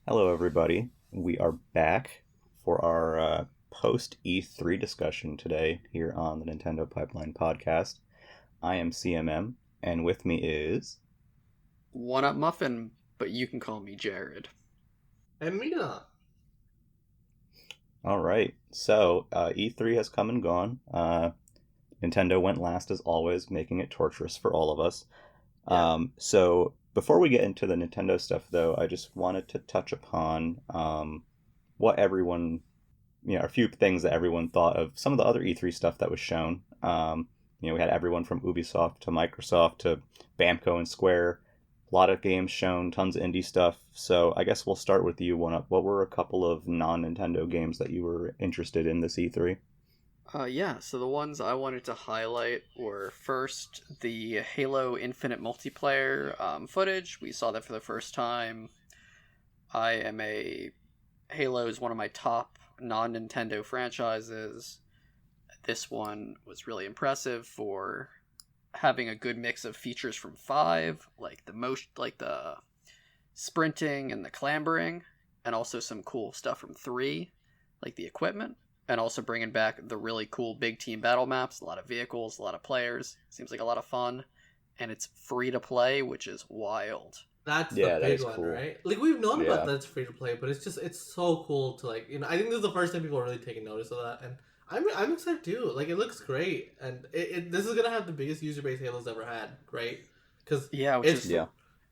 Hello, everybody. We are back for our post E3 discussion today here on the Nintendo Pipeline Podcast. I am CMM, and with me is. One Up Muffin, but you can call me Jared. And Mina. All right. So, E3 has come and gone. Nintendo went last as always, making it torturous for all of us. Yeah. So, before we get into the Nintendo stuff, though, I just wanted to touch upon what everyone a few things that everyone thought of some of the other E3 stuff that was shown. We had everyone from Ubisoft to Microsoft to Bamco and Square. A lot of games shown, tons of indie stuff. So I guess we'll start with you, One Up. What were a couple of non-Nintendo games that you were interested in this E3? So the ones I wanted to highlight were first the Halo Infinite multiplayer footage. We saw that for the first time. Halo is one of my top non-Nintendo franchises. This one was really impressive for having a good mix of features from 5, like the sprinting and the clambering, and also some cool stuff from 3, like the equipment, and also bringing back the really cool big team battle maps, a lot of vehicles, a lot of players. Seems like a lot of fun, and it's free to play, which is wild. That's the Yeah, that big is one, cool. right? Like we've known about Yeah. that it's free to play, but it's so cool to I think this is the first time people are really taking notice of that, and I'm excited too. Like it looks great, and this is gonna have the biggest user base Halo's ever had, right? Because Yeah, which it's is Yeah.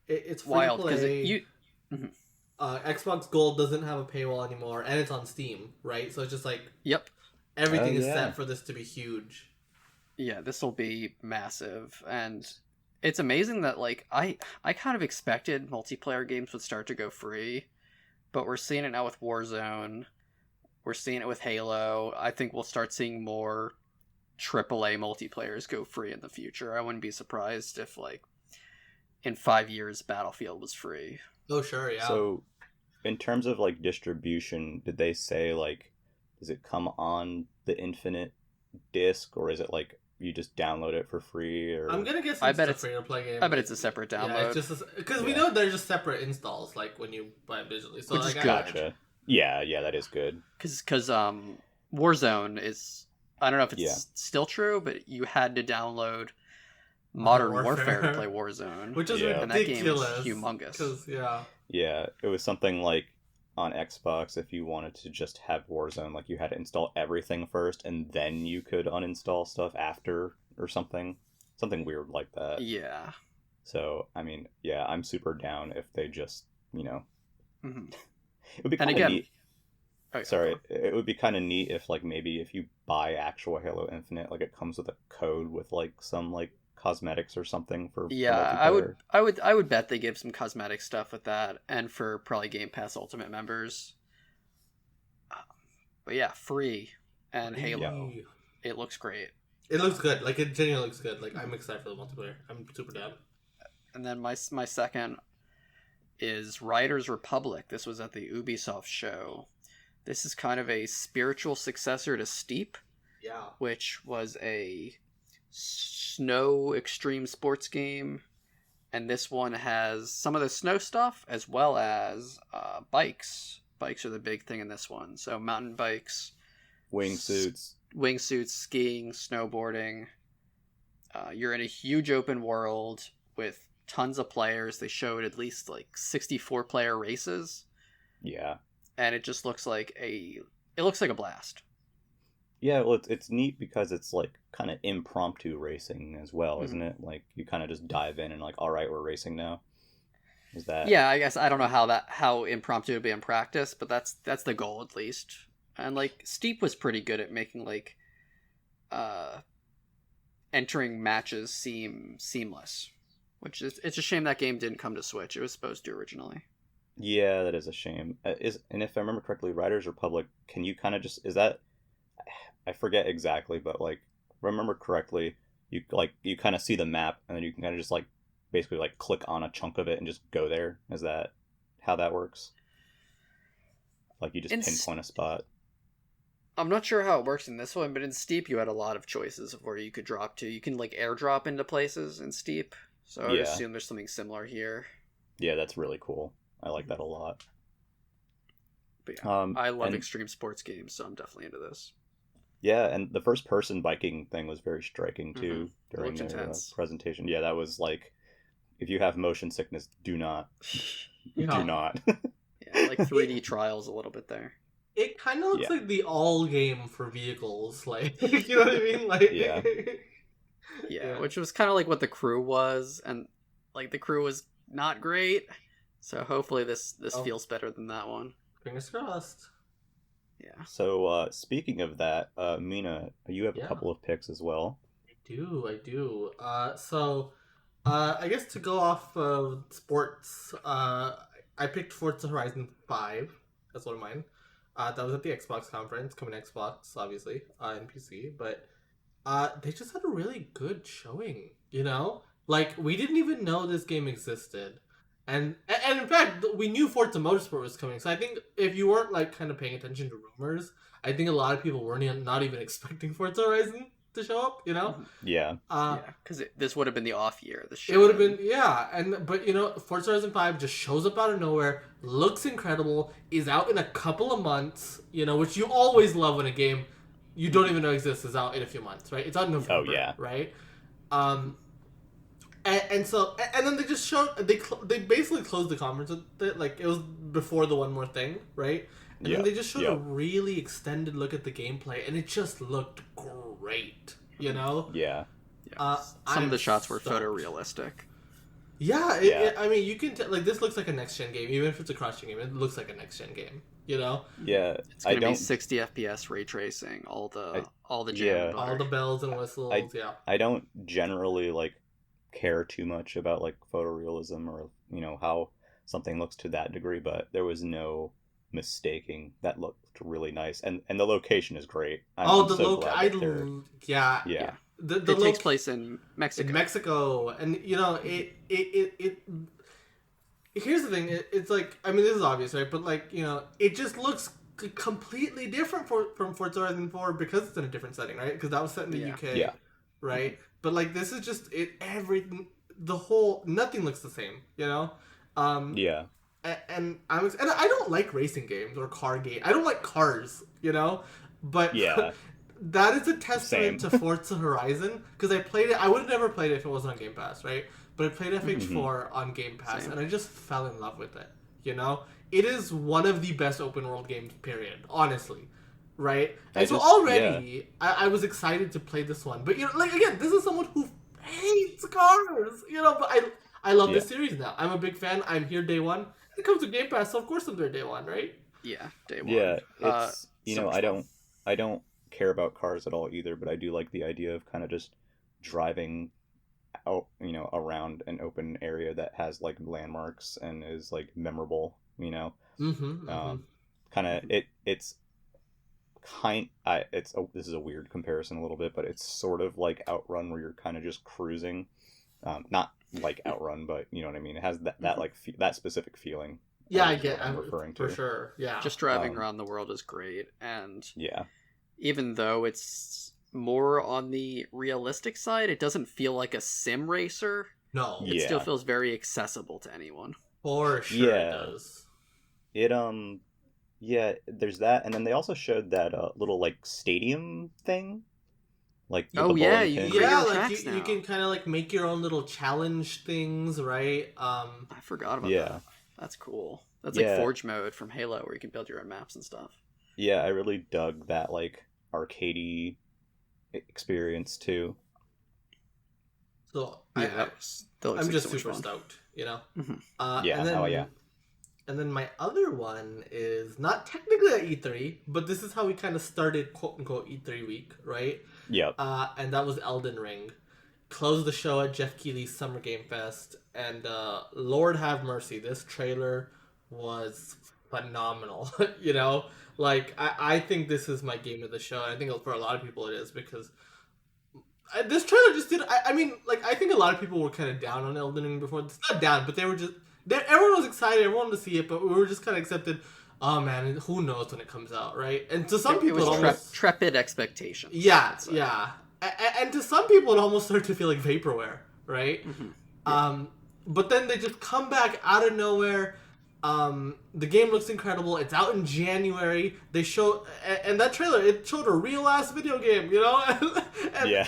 it's free to wild because play. you. Mhm. Xbox Gold doesn't have a paywall anymore, and it's on Steam, right? So it's just like Yep. Oh, everything is yeah. set for this to be huge. Yeah, this will be massive, and it's amazing that I kind of expected multiplayer games would start to go free, but we're seeing it now with Warzone. We're seeing it with Halo. I think we'll start seeing more AAA multiplayers go free in the future. I wouldn't be surprised if in 5 years Battlefield was free. Oh sure, yeah. So, in terms of like distribution, did they say like, does it come on the Infinite disc, or is it like you just download it for free, I'm or gonna guess I it's bet a it's free to play game. I bet it's a separate Yeah, it's download, just because we yeah? know they're just separate installs, like when you buy it digitally. So which is like, good Gotcha. Yeah, that is good. because Warzone is, I don't know if Yeah. it's still true, but you had to download Modern Modern Warfare to play Warfare, Warzone, which is Yeah. and that game is ridiculous. humongous. Because yeah, Yeah, it was something like on Xbox, if you wanted to just have Warzone, like you had to install everything first and then you could uninstall stuff after or something. Something weird like that. Yeah. So, I mean, yeah, I'm super down if they just, hmm it would be And kind of again, neat. okay, Sorry, it would be kind of neat if like maybe if you buy actual Halo Infinite, like it comes with a code with like some like cosmetics or something for yeah, I would, multiplayer. I would, I would bet they give some cosmetic stuff with that, and for probably Game Pass Ultimate members. But yeah, free and Halo, it looks great. it looks good. Like it genuinely looks good. Like I'm excited for the multiplayer. I'm super down. And then my second is Riders Republic. This was at the Ubisoft show. This is kind of a spiritual successor to Steep, Yeah. which was a snow extreme sports game, and this one has some of the snow stuff as well as bikes. Bikes are the big thing in this one. So mountain bikes, Wingsuits. wingsuits, skiing, snowboarding. You're in a huge open world with tons of players. They showed at least 64 player races, Yeah. and it just looks like it looks like a blast. Yeah, well, it's neat because it's like kind of impromptu racing as well, isn't Mhm. it? Like you kind of just dive in and like, all right, we're racing now. Is that? Yeah, I guess I don't know how impromptu it'd be in practice, but that's the goal at least. And Steep was pretty good at making uh entering matches seem seamless, which is it's a shame that game didn't come to Switch. It was supposed to originally. Yeah, that is a shame. And if I remember correctly, Riders Republic, can you kind of just is that? I forget exactly, but like remember correctly, you kind of see the map and then you can kind of just like basically like click on a chunk of it and just go there. Is that how that works? Like you just In pinpoint a spot. I'm not sure how it works in this one, but in Steep you had a lot of choices of where you could drop to. You can airdrop into places in Steep, so I would Yeah, assume there's something similar here. yeah, that's really cool. I like that a lot. But yeah, I love and- extreme sports games, so I'm definitely into this. Yeah, and the first person biking thing was very striking too during Looked their intense. presentation. Yeah, that was like, if you have motion sickness, do not. Yeah. Do not. Yeah, like 3D trials a little bit there. It kind of looks Yeah. like the all game for vehicles, like you know what I mean? Like Yeah. Yeah, which was kind of like what the crew was, and like the crew was not great. So hopefully this Oh. feels better than that one. Fingers crossed. Yeah. So, speaking of that, Mina, you have Yeah. a couple of picks as well. I do. I guess to go off of sports, I picked Forza Horizon 5 as one of mine. That was at the Xbox conference, coming to Xbox, obviously, and PC. But they just had a really good showing, you know? Like, we didn't even know this game existed. And in fact, we knew Forza Motorsport was coming. So I think if you weren't, like, kind of paying attention to rumors, I think a lot of people weren't not even expecting Forza Horizon to show up, you know? Yeah. Yeah, because this would have been the off year. It would have been, yeah, but you know, Forza Horizon 5 just shows up out of nowhere, looks incredible, is out in a couple of months, you know, which you always love when a game you don't even know exists is out in a few months, right? It's out in November, yeah. right? And then they just showed, they basically closed the conference with it, like, it was before the One More Thing, right? And then they just showed a really extended look at the gameplay, and it just looked great, you know? Yeah. Yeah. Some of the shots were stoked. photorealistic. Yeah, I mean, you can like this looks like a next gen game, even if it's a cross gen game. It looks like a next gen game, you know. Yeah. It's gonna be 60 FPS ray tracing, all the jam, all the bells and whistles. I don't generally like care too much about like photorealism or you know how something looks to that degree, but there was no mistaking that looked really nice, and the location is great. I'm so glad that they're- yeah. It takes place in Mexico. In Mexico, and you know it. Here's the thing. It's like, I mean, this is obvious, right? But like, you know, it just looks completely different from Forza Horizon 4 because it's in a different setting, right? Because that was set in the UK, right? But like, this is just it. Everything, nothing looks the same, you know. Yeah. And I don't like racing games or car games. I don't like cars, you know. But yeah. That is a testament to Forza Horizon, because I played it. I would have never played it if it wasn't on Game Pass, right? But I played FH4 on Game Pass, and I just fell in love with it. You know, it is one of the best open world games, period. Honestly, right? And I was excited to play this one. But you know, like again, this is someone who hates cars. You know, but I love this series now. I'm a big fan. I'm here day one. It comes to Game Pass, so of course I'm there day one, right? Yeah, day one. Yeah, it's you know, fun. I don't care about cars at all either, but I do like the idea of kind of just driving out, you know, around an open area that has like landmarks and is like memorable, you know. Kind of this is a weird comparison a little bit, but it's sort of like Outrun, where you're kind of just cruising, not like Outrun, but you know what I mean. It has that like that specific feeling. Yeah, I get. I'm referring to for sure. Yeah, just driving around the world is great, and yeah. Even though it's more on the realistic side, it doesn't feel like a sim racer. No. It still feels very accessible to anyone. For sure it does. Yeah, there's that, and then they also showed that little like stadium thing. Like you can kind of like make your own little challenge things, right? I forgot about that. That's cool. That's like Forge mode from Halo, where you can build your own maps and stuff. Yeah, I really dug that like arcadey experience too. So I'm just super stoked, you know. Mm-hmm. And then my other one is not technically at E3, but this is how we kind of started quote unquote E3 week, right? Yep. And that was Elden Ring. Closed the show at Jeff Keighley's Summer Game Fest, and Lord have mercy, this trailer was phenomenal. You know, like I think this is my game of the show. I think for a lot of people it is, because this trailer just did. I mean, like, I think a lot of people were kind of down on Elden Ring before. It's not down, but they were just. Everyone was excited. Everyone wanted to see it, but we were just kind of accepted. Oh man, who knows when it comes out, right? And to some people, it was almost trepid expectations. Yeah. And to some people, it almost started to feel like vaporware, right? Mm-hmm. But then they just come back out of nowhere. The game looks incredible. It's out in January. They show and that trailer, it showed a real ass video game, you know, and Yeah.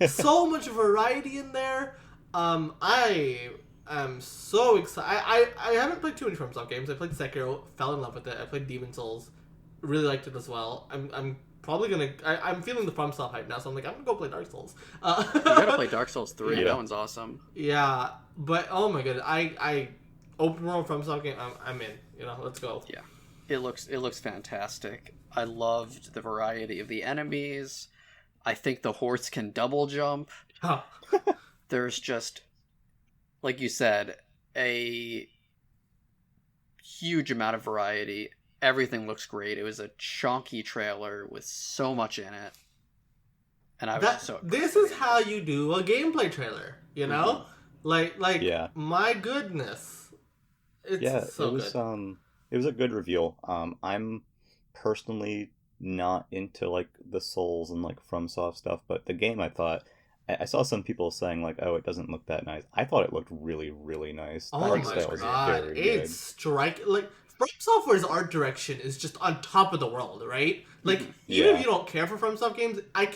so much variety in there. I am so excited. I haven't played too many FromSoft games. I played Sekiro, fell in love with it. I played Demon Souls, really liked it as well. I'm probably gonna. I'm feeling the FromSoft hype now, so I'm like, I'm gonna go play Dark Souls. You gotta play Dark Souls 3. Yeah. That one's awesome. Yeah, but oh my goodness, I open world FromSoft game. I'm in. You know, let's go. Yeah. It looks fantastic. I loved the variety of the enemies. I think the horse can double jump. Huh. There's just, like you said, a huge amount of variety. Everything looks great. It was a chonky trailer with so much in it. And I was so excited. This is how you do a gameplay trailer, you know? Like Yeah. my goodness. It's Yeah, so it was good. it was a good reveal. I'm personally not into like the Souls and like FromSoft stuff, but the game I saw some people saying like, oh, it doesn't look that nice. I thought it looked really, really nice. The Oh art my style was god. very It's like From Software's art direction is just on top of the world, right? Like even Yeah. if you don't care for FromSoft games, I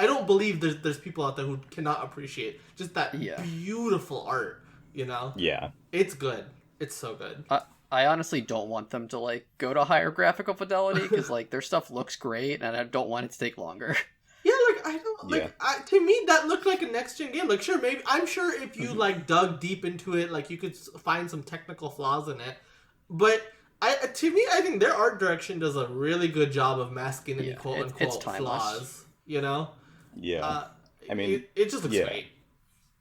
don't believe there's people out there who cannot appreciate just that Yeah. beautiful art, you know? good. Yeah. It's good. It's so good. I honestly don't want them to like go to higher graphical fidelity because like their stuff looks great and I don't want it to take longer. Yeah, like I don't like. To me, that looked like a next gen game. Like, sure, maybe I'm sure if you like dug deep into it, like you could find some technical flaws in it. But to me, I think their art direction does a really good job of masking any Yeah, quote it's unquote timeless. flaws. You know, Yeah. I mean, it just looks yeah. great.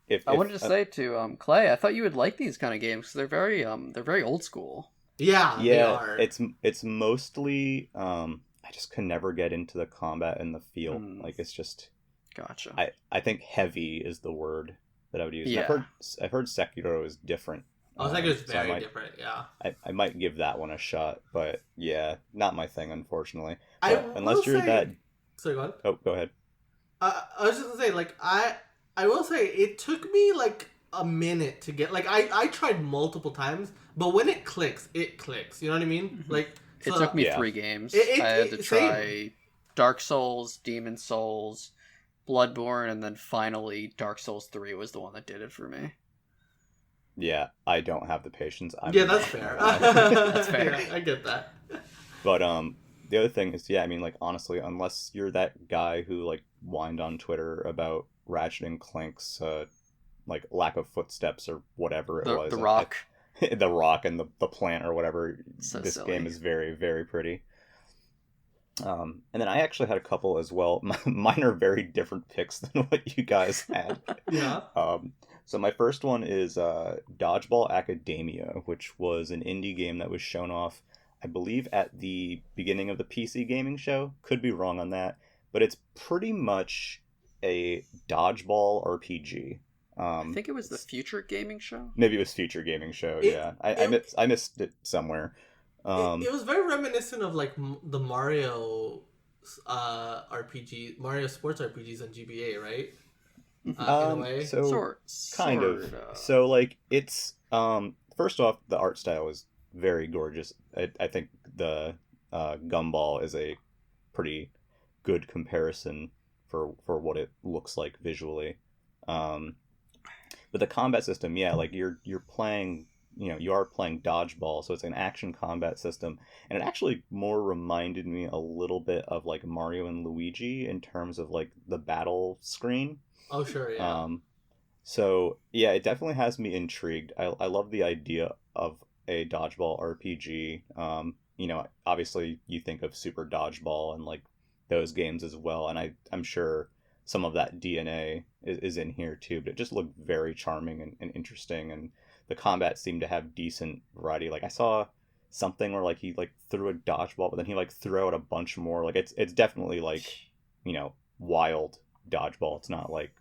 if I wanted to say to Clay, I thought you would like these kind of games because they're very old school. Yeah, they yeah, are. it's mostly I just can never get into the combat and the feel. Like it's just Gotcha. I think heavy is the word that I would use. And Yeah. I've heard Sekiro is different. I think it's so I very might- different. Yeah, I might give that one a shot, but yeah, not my thing, unfortunately. I But unless will you're say- that, So go on. oh, go ahead. I was just gonna say, like, I will say it took me like a minute to get, like, I tried multiple times, but when it clicks, it clicks. You know what I mean? Like, It so- took me Yeah. 3 games. It- I had to same. try Dark Souls, Demon Souls, Bloodborne, and then finally Dark Souls 3 was the one that did it for me. Yeah, I don't have the patience. Yeah, that's fair. That's fair. Yeah, I get that. But the other thing is, yeah, I mean, like honestly, unless you're that guy who like whined on Twitter about Ratchet and Clank's like lack of footsteps or whatever it was, The Rock. the rock and the plant or whatever. So This silly. game is very, very pretty. And then I actually had a couple as well. Mine are very different picks than what you guys had. Yeah. So my first one is Dodgeball Academia, which was an indie game that was shown off, I believe, at the beginning of the PC gaming show. Could be wrong on that, but it's pretty much a dodgeball RPG. I think it was the Future Gaming Show. Maybe it was Future Gaming Show. It- Yeah, it- I missed it somewhere. It was very reminiscent of like the Mario RPG, Mario sports RPGs on GBA, right? In a way. So kind of. So like it's first off, the art style is very gorgeous. I think the Gumball is a pretty good comparison for what it looks like visually. But the combat system, yeah, like you're playing, you are playing dodgeball, so it's an action combat system, and it actually more reminded me a little bit of like Mario and Luigi in terms of like the battle screen. Oh sure, yeah. So yeah, it definitely has me intrigued. I love the idea of a dodgeball RPG. Obviously you think of Super Dodgeball and like those games as well, and I'm sure some of that DNA is in here too, but it just looked very charming and interesting, and the combat seemed to have decent variety. Like I saw something where like he like threw a dodgeball, but then he like threw out a bunch more. Like it's definitely like, wild dodgeball. It's not like,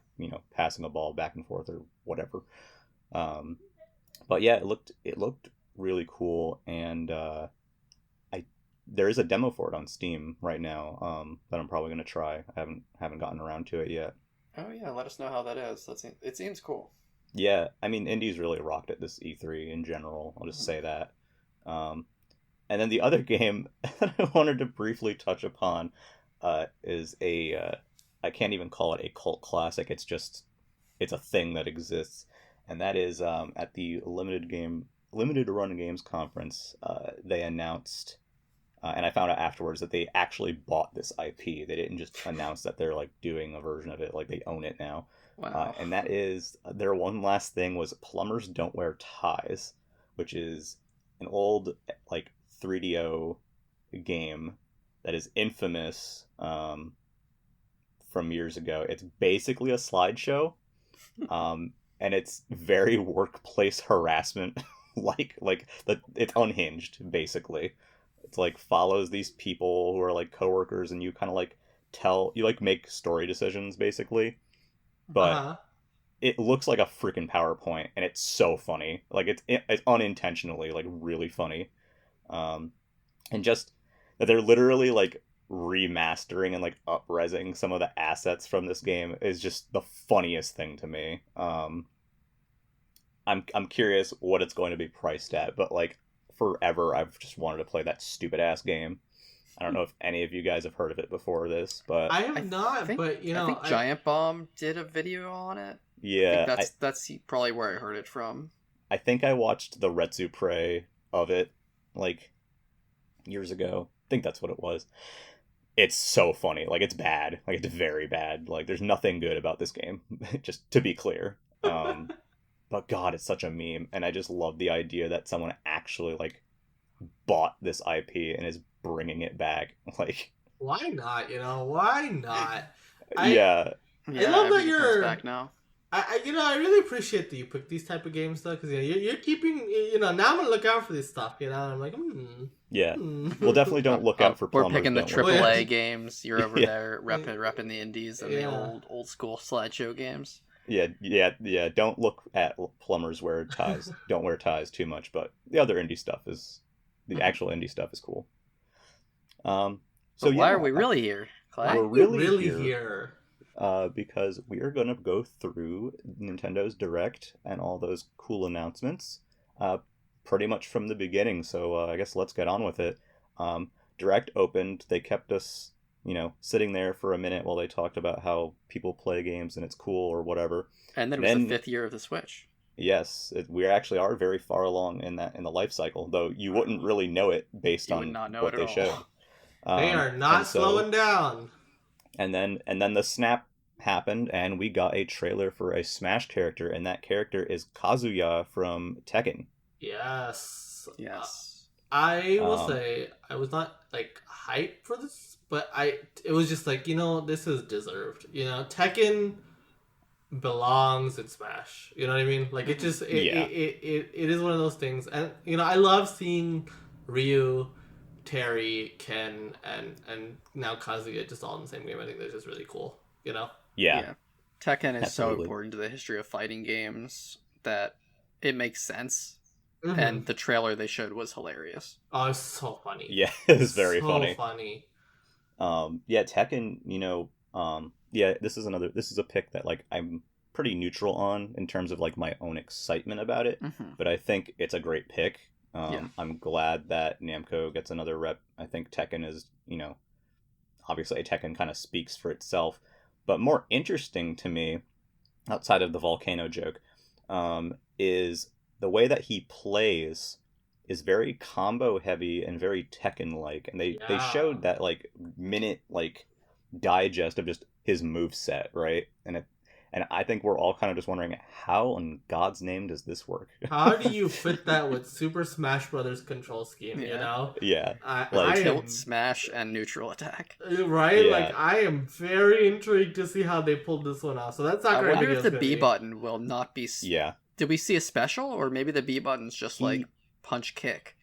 passing a ball back and forth or whatever. But yeah, it looked really cool, and there is a demo for it on Steam right now that I'm probably gonna try. I haven't gotten around to it yet. Oh yeah, let us know how that is. It seems cool. Yeah, I mean, indies really rocked at this E3 in general. I'll just say that. And then the other game that I wanted to briefly touch upon is I can't even call it a cult classic. It's a thing that exists, and that is at the Limited Run Games conference. They announced, and I found out afterwards that they actually bought this IP. They didn't just announce that they're like doing a version of it; like they own it now. Wow. And that is their one last thing was Plumbers Don't Wear Ties, which is an old like 3DO game that is infamous from years ago. It's basically a slideshow, and it's very workplace harassment. It's unhinged basically. It's like follows these people who are like coworkers, and you kind of like make story decisions basically, but Uh-huh. it looks like a freaking PowerPoint, and it's so funny. Like it's unintentionally like really funny, and just that they're literally like remastering and like up-resing some of the assets from this game is just the funniest thing to me. I'm curious what it's going to be priced at, but like forever I've just wanted to play that stupid ass game. I don't know if any of you guys have heard of it before this, but I have not, but I think Giant Bomb did a video on it. yeah, I think that's probably where I heard it from. I think I watched the Retsu Prey of it like years ago. I think that's what it was. It's so funny. Like it's bad. Like it's very bad. Like there's nothing good about this game. Just to be clear. But God, it's such a meme, and I just love the idea that someone actually like bought this IP and is bringing it back. Like why not? Why not? yeah, Yeah, love that everything comes you're- back now. I really appreciate that you pick these type of games though, because you're keeping now I'm gonna look out for this stuff. I'm like yeah. Well, definitely don't look out for We're plumbers. picking the don't we? AAA games. You're over Yeah. there repping the indies and the Yeah. old school slideshow games. Yeah. Don't look at plumbers wear ties. Don't wear ties too much. But the other indie stuff the actual indie stuff is cool. So But why yeah, are we really here, Clay? We're really really here. Because we are going to go through Nintendo's Direct and all those cool announcements pretty much from the beginning. So I guess let's get on with it. Direct opened. They kept us, sitting there for a minute while they talked about how people play games and it's cool or whatever. And then it was the 5th year of the Switch. Yes, we actually are very far along in the life cycle, though you wouldn't really know it based You on would not know what it they at showed. all. They are not and so- slowing down. And then the snap happened, and we got a trailer for a Smash character, and that character is Kazuya from Tekken. Yes. Yes. I will Um, say I was not like hyped for this, but it was just like, this is deserved. Tekken belongs in Smash. You know what I mean? Like it just Yeah. it is one of those things. And I love seeing Ryu, Terry, Ken, and now Kazuya just all in the same game. I think that's just really cool. Yeah. Tekken is so Absolutely. important to the history of fighting games that it makes sense. Mhm. And the trailer they showed was hilarious. Oh, it's so funny. Yeah, it's very so funny. funny. Tekken, this is a pick that like I'm pretty neutral on in terms of like my own excitement about it, Mm-hmm. but I think it's a great pick. Yeah. I'm glad that Namco gets another rep. I think Tekken is, obviously Tekken kind of speaks for itself, but more interesting to me, outside of the volcano joke, is the way that he plays is very combo heavy and very Tekken-like, and they Yeah. showed that like minute like digest of just his move set, right? And I think we're all kind of just wondering how in God's name does this work? How do you fit that with Super Smash Brothers control scheme? Yeah. Yeah, I Like- Tilt, am smash, and neutral attack. right. Yeah. Like I am very intrigued to see how they pulled this one off. So that's I Sakurai wonder Hideo if the gonna B be. button will not be... yeah. Did we see a special? Or maybe the B button's just like punch kick?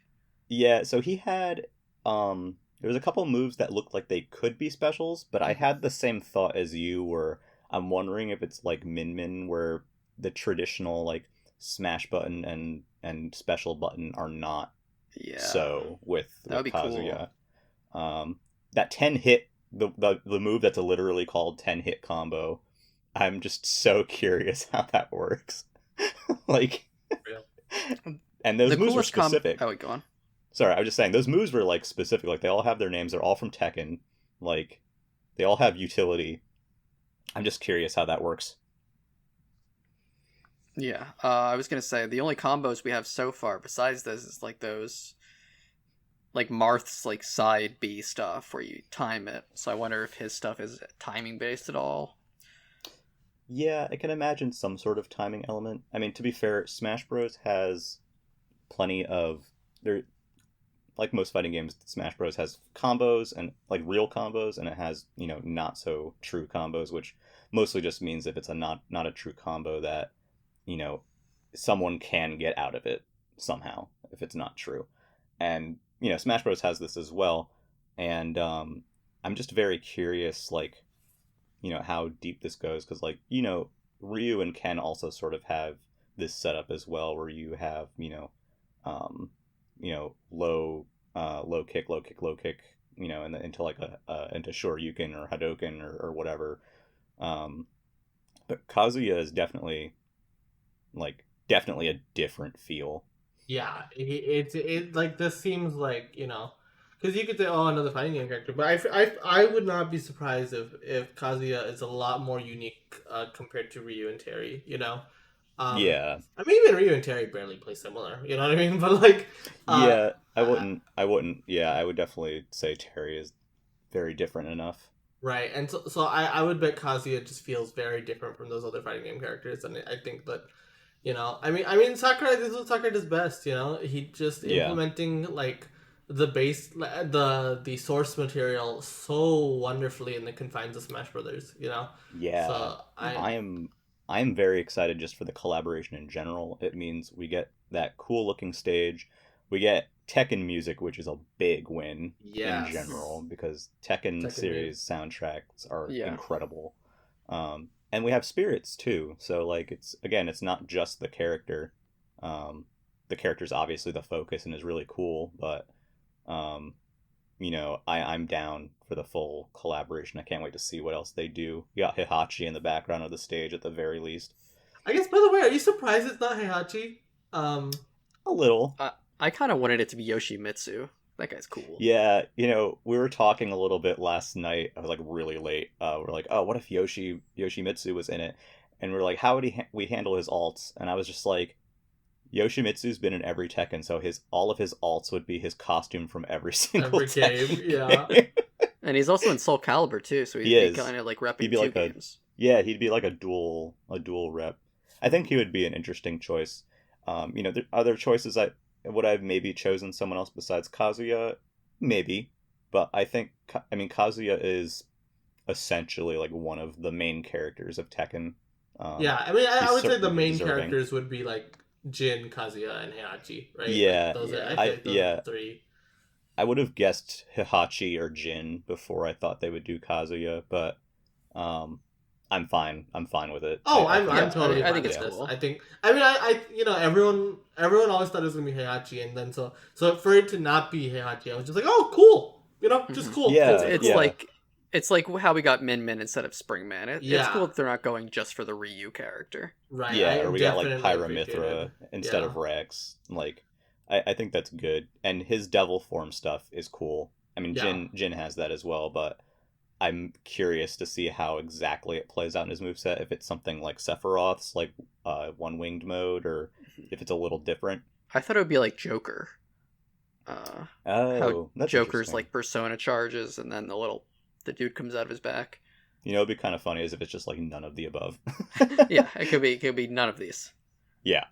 Yeah, so he had there was a couple moves that looked like they could be specials, but I had the same thought as you where I'm wondering if it's like Min Min where the traditional like smash button and special button are not Yeah. so with That would be Kazuya. That 10 hit the move that's literally called 10 hit combo. I'm just so curious how that works. Like Real. and those the moves are coolest specific. Oh, wait, go on. Sorry, I was just saying those moves were like specific. Like they all have their names. They're all from Tekken. Like they all have utility. I'm just curious how that works. Yeah, I was gonna say the only combos we have so far besides this is like those, like Marth's like side B stuff where you time it. So I wonder if his stuff is timing based at all. Yeah, I can imagine some sort of timing element. I mean, to be fair, Smash Bros has plenty of there. Like most fighting games, Smash Bros has combos and like real combos, and it has not so true combos, which mostly just means if it's a not a true combo that you know someone can get out of it somehow if it's not true. And Smash Bros has this as well, and I'm just very curious, like how deep this goes, because Ryu and Ken also sort of have this setup as well, where you have um, low kick, low kick, low kick, and into like into Shoryuken or Hadoken or whatever. But Kazuya is definitely a different feel. Yeah, it like this seems like because you could say, oh, another fighting game character, but I would not be surprised if Kazuya is a lot more unique compared to Ryu and Terry. Yeah. I mean, even Ryu and Terry barely play similar. You know what I mean? But like, yeah, I wouldn't. Yeah, I would definitely say Terry is very different enough. Right, and so I would bet Kazuya just feels very different from those other fighting game characters, and I think that. Sakurai, this is what Sakurai does best. He just implementing like the base, the source material so wonderfully in the confines of Smash Brothers. Yeah. So I am very excited just for the collaboration in general. It means we get that cool looking stage. We get Tekken music, which is a big win in general because Tekken series soundtracks are incredible. And we have spirits too, so like it's not just the character. The character's obviously the focus and is really cool, but I'm down for the full collaboration. I can't wait to see what else they do. You got Heihachi in the background of the stage at the very least. I guess, by the way, are you surprised it's not Heihachi? A little. I kind of wanted it to be Yoshimitsu. That guy's cool. Yeah, we were talking a little bit last night. I was like really late. We're like, oh, what if Yoshimitsu was in it? And we're like, how would we handle his alts? And I was just like, Yoshimitsu's been in every Tekken, so all of his alts would be his costume from every single game. Yeah. And he's also in Soul Calibur too, so he'd be kind of like repping two games. Yeah, he'd be like a dual rep. I think he would be an interesting choice. There other choices would I have maybe chosen someone else besides Kazuya? Maybe. But I think, Kazuya is essentially like one of the main characters of Tekken. I would say the main characters would be like Jin, Kazuya, and Heihachi, right? Yeah. Those are three. I would have guessed Heihachi or Jin before I thought they would do Kazuya, but I'm fine. I'm fine with it. Oh, I'm totally fine. I think it's cool. Everyone always thought it was gonna be Heihachi, and then so for it to not be Heihachi, I was just like, oh, cool. Just cool. Yeah, it's like how we got Min Min instead of Springman. It's cool that they're not going just for the Ryu character. Right. Yeah, or we got like Pyra Mythra instead of Rex. Like, I think that's good, and his devil form stuff is cool. I mean, Jin has that as well, but I'm curious to see how exactly it plays out in his moveset. If it's something like Sephiroth's, like one winged mode, or if it's a little different. I thought it would be like Joker. How Joker's like persona charges, and then the dude comes out of his back. It'd be kind of funny as if it's just like none of the above. Yeah, it could be none of these. Yeah.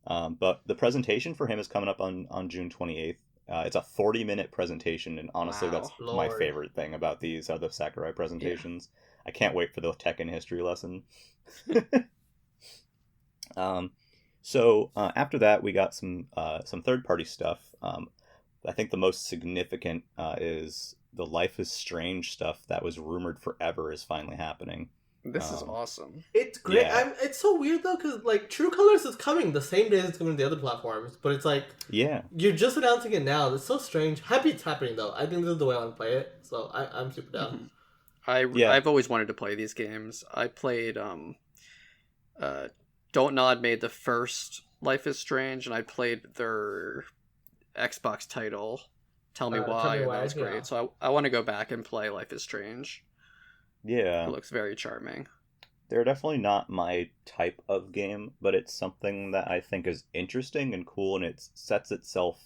But the presentation for him is coming up on June 28th. It's a 40-minute presentation, and honestly, that's my favorite thing about these are the Sakurai presentations. Yeah. I can't wait for the Tekken history lesson. So after that, we got some third-party stuff. I think the most significant is the Life is Strange stuff that was rumored forever is finally happening. This is awesome. It's great. Yeah. It's so weird though, because like True Colors is coming the same day as it's coming to the other platforms, but it's like you're just announcing it now. It's so strange. Happy it's happening though. I think this is the way I want to play it, so I'm super down. I've always wanted to play these games. I played Don't Nod made the first Life is Strange, and I played their Xbox title. Tell Me Tell Why, Me and Why, that was great. yeah. So I want to go back and play Life is Strange. Yeah. It looks very charming. They're definitely not my type of game, but it's something that I think is interesting and cool, and it sets itself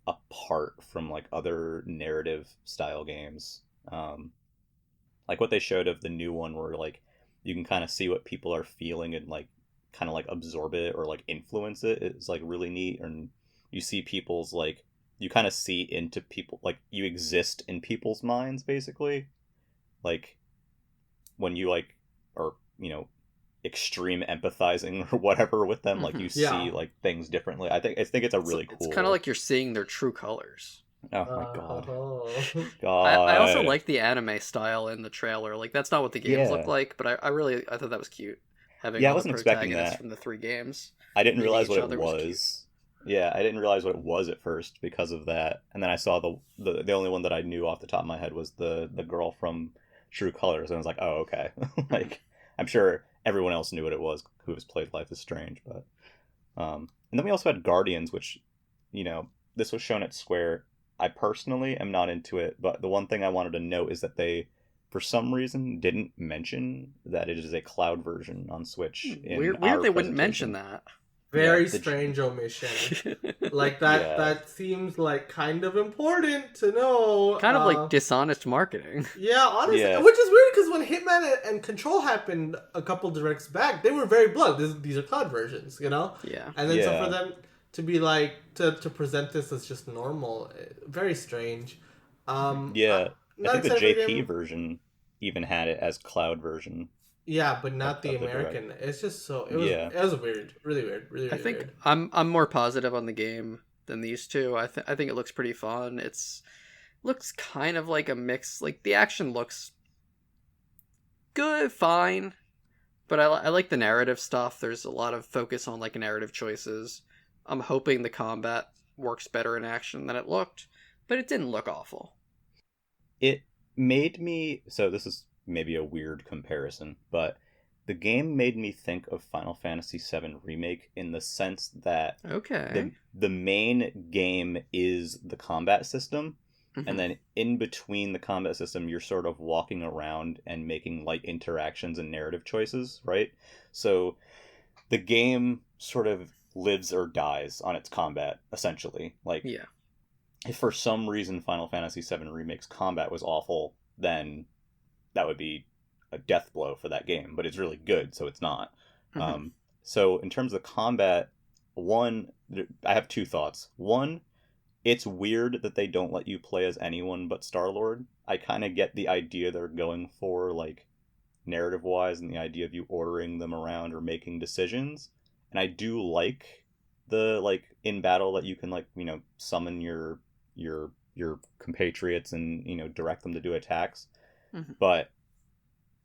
apart from like other narrative style games. Like what they showed of the new one, where like you can kind of see what people are feeling and like kind of like absorb it or like influence it. It's like really neat, and you see people's like you kind of see into people, like you exist in people's minds basically, like when you like are, you know, extreme empathizing or whatever with them, like you Mhm. Yeah. see like things differently. I think it's a really It's cool. kind of like you're seeing their true colors. Oh my god. Oh. I also God. like the anime style in the trailer. Like that's not what the games look Yeah. like, but I thought that was cute. Having Yeah, I all the wasn't expecting protagonists that. from the 3 games I didn't meeting realize each what it other was cute. was. Yeah, I didn't realize what it was at first because of that. And then I saw the only one that I knew off the top of my head was the girl from True Colors, and I was like, "Oh, okay." Like I'm sure everyone else knew what it was who has played Life is Strange, but and then we also had Guardians, which, you know, this was shown at Square. I personally am not into it, but the one thing I wanted to note is that they, for some reason, didn't mention that it is a cloud version on Switch in Weird our they wouldn't presentation. mention that. Very Yeah, strange omission. Like that Yeah. that seems like kind of important to know. Kind of like dishonest marketing. Yeah, honestly, Yeah. which is weird because when Hitman and Control happened a couple directs back, they were very blunt. These are cloud versions, you know. Yeah. And then so Yeah. for them to be like to present this as just normal, very strange. Yeah, I think the excited for JP game. version even had it as cloud version. Yeah, but not of the the direct. American. It's just so Yeah. it was weird, really weird, really I really think weird. I'm more positive on the game than these two. I think it looks pretty fun. It's looks kind of like a mix. Like the action looks good, fine, but I like the narrative stuff. There's a lot of focus on like narrative choices. I'm hoping the combat works better in action than it looked, but it didn't look awful. It made me, so this is maybe a weird comparison, but the game made me think of Final Fantasy VII Remake in the sense that Okay. the main game is the combat system, Mhm. and then in between the combat system you're sort of walking around and making light interactions and narrative choices, right? So the game sort of lives or dies on its combat, essentially. Like, Yeah. if for some reason Final Fantasy VII Remake's combat was awful, then that would be a death blow for that game. But it's really good, so it's not. Mhm. So in terms of combat, one, I have two thoughts. One, it's weird that they don't let you play as anyone but Star-Lord. I kind of get the idea they're going for, like, narrative-wise, and the idea of you ordering them around or making decisions. And I do like the, like, in battle that you can, like, you know, summon your compatriots and, you know, direct them to do attacks. Mhm. But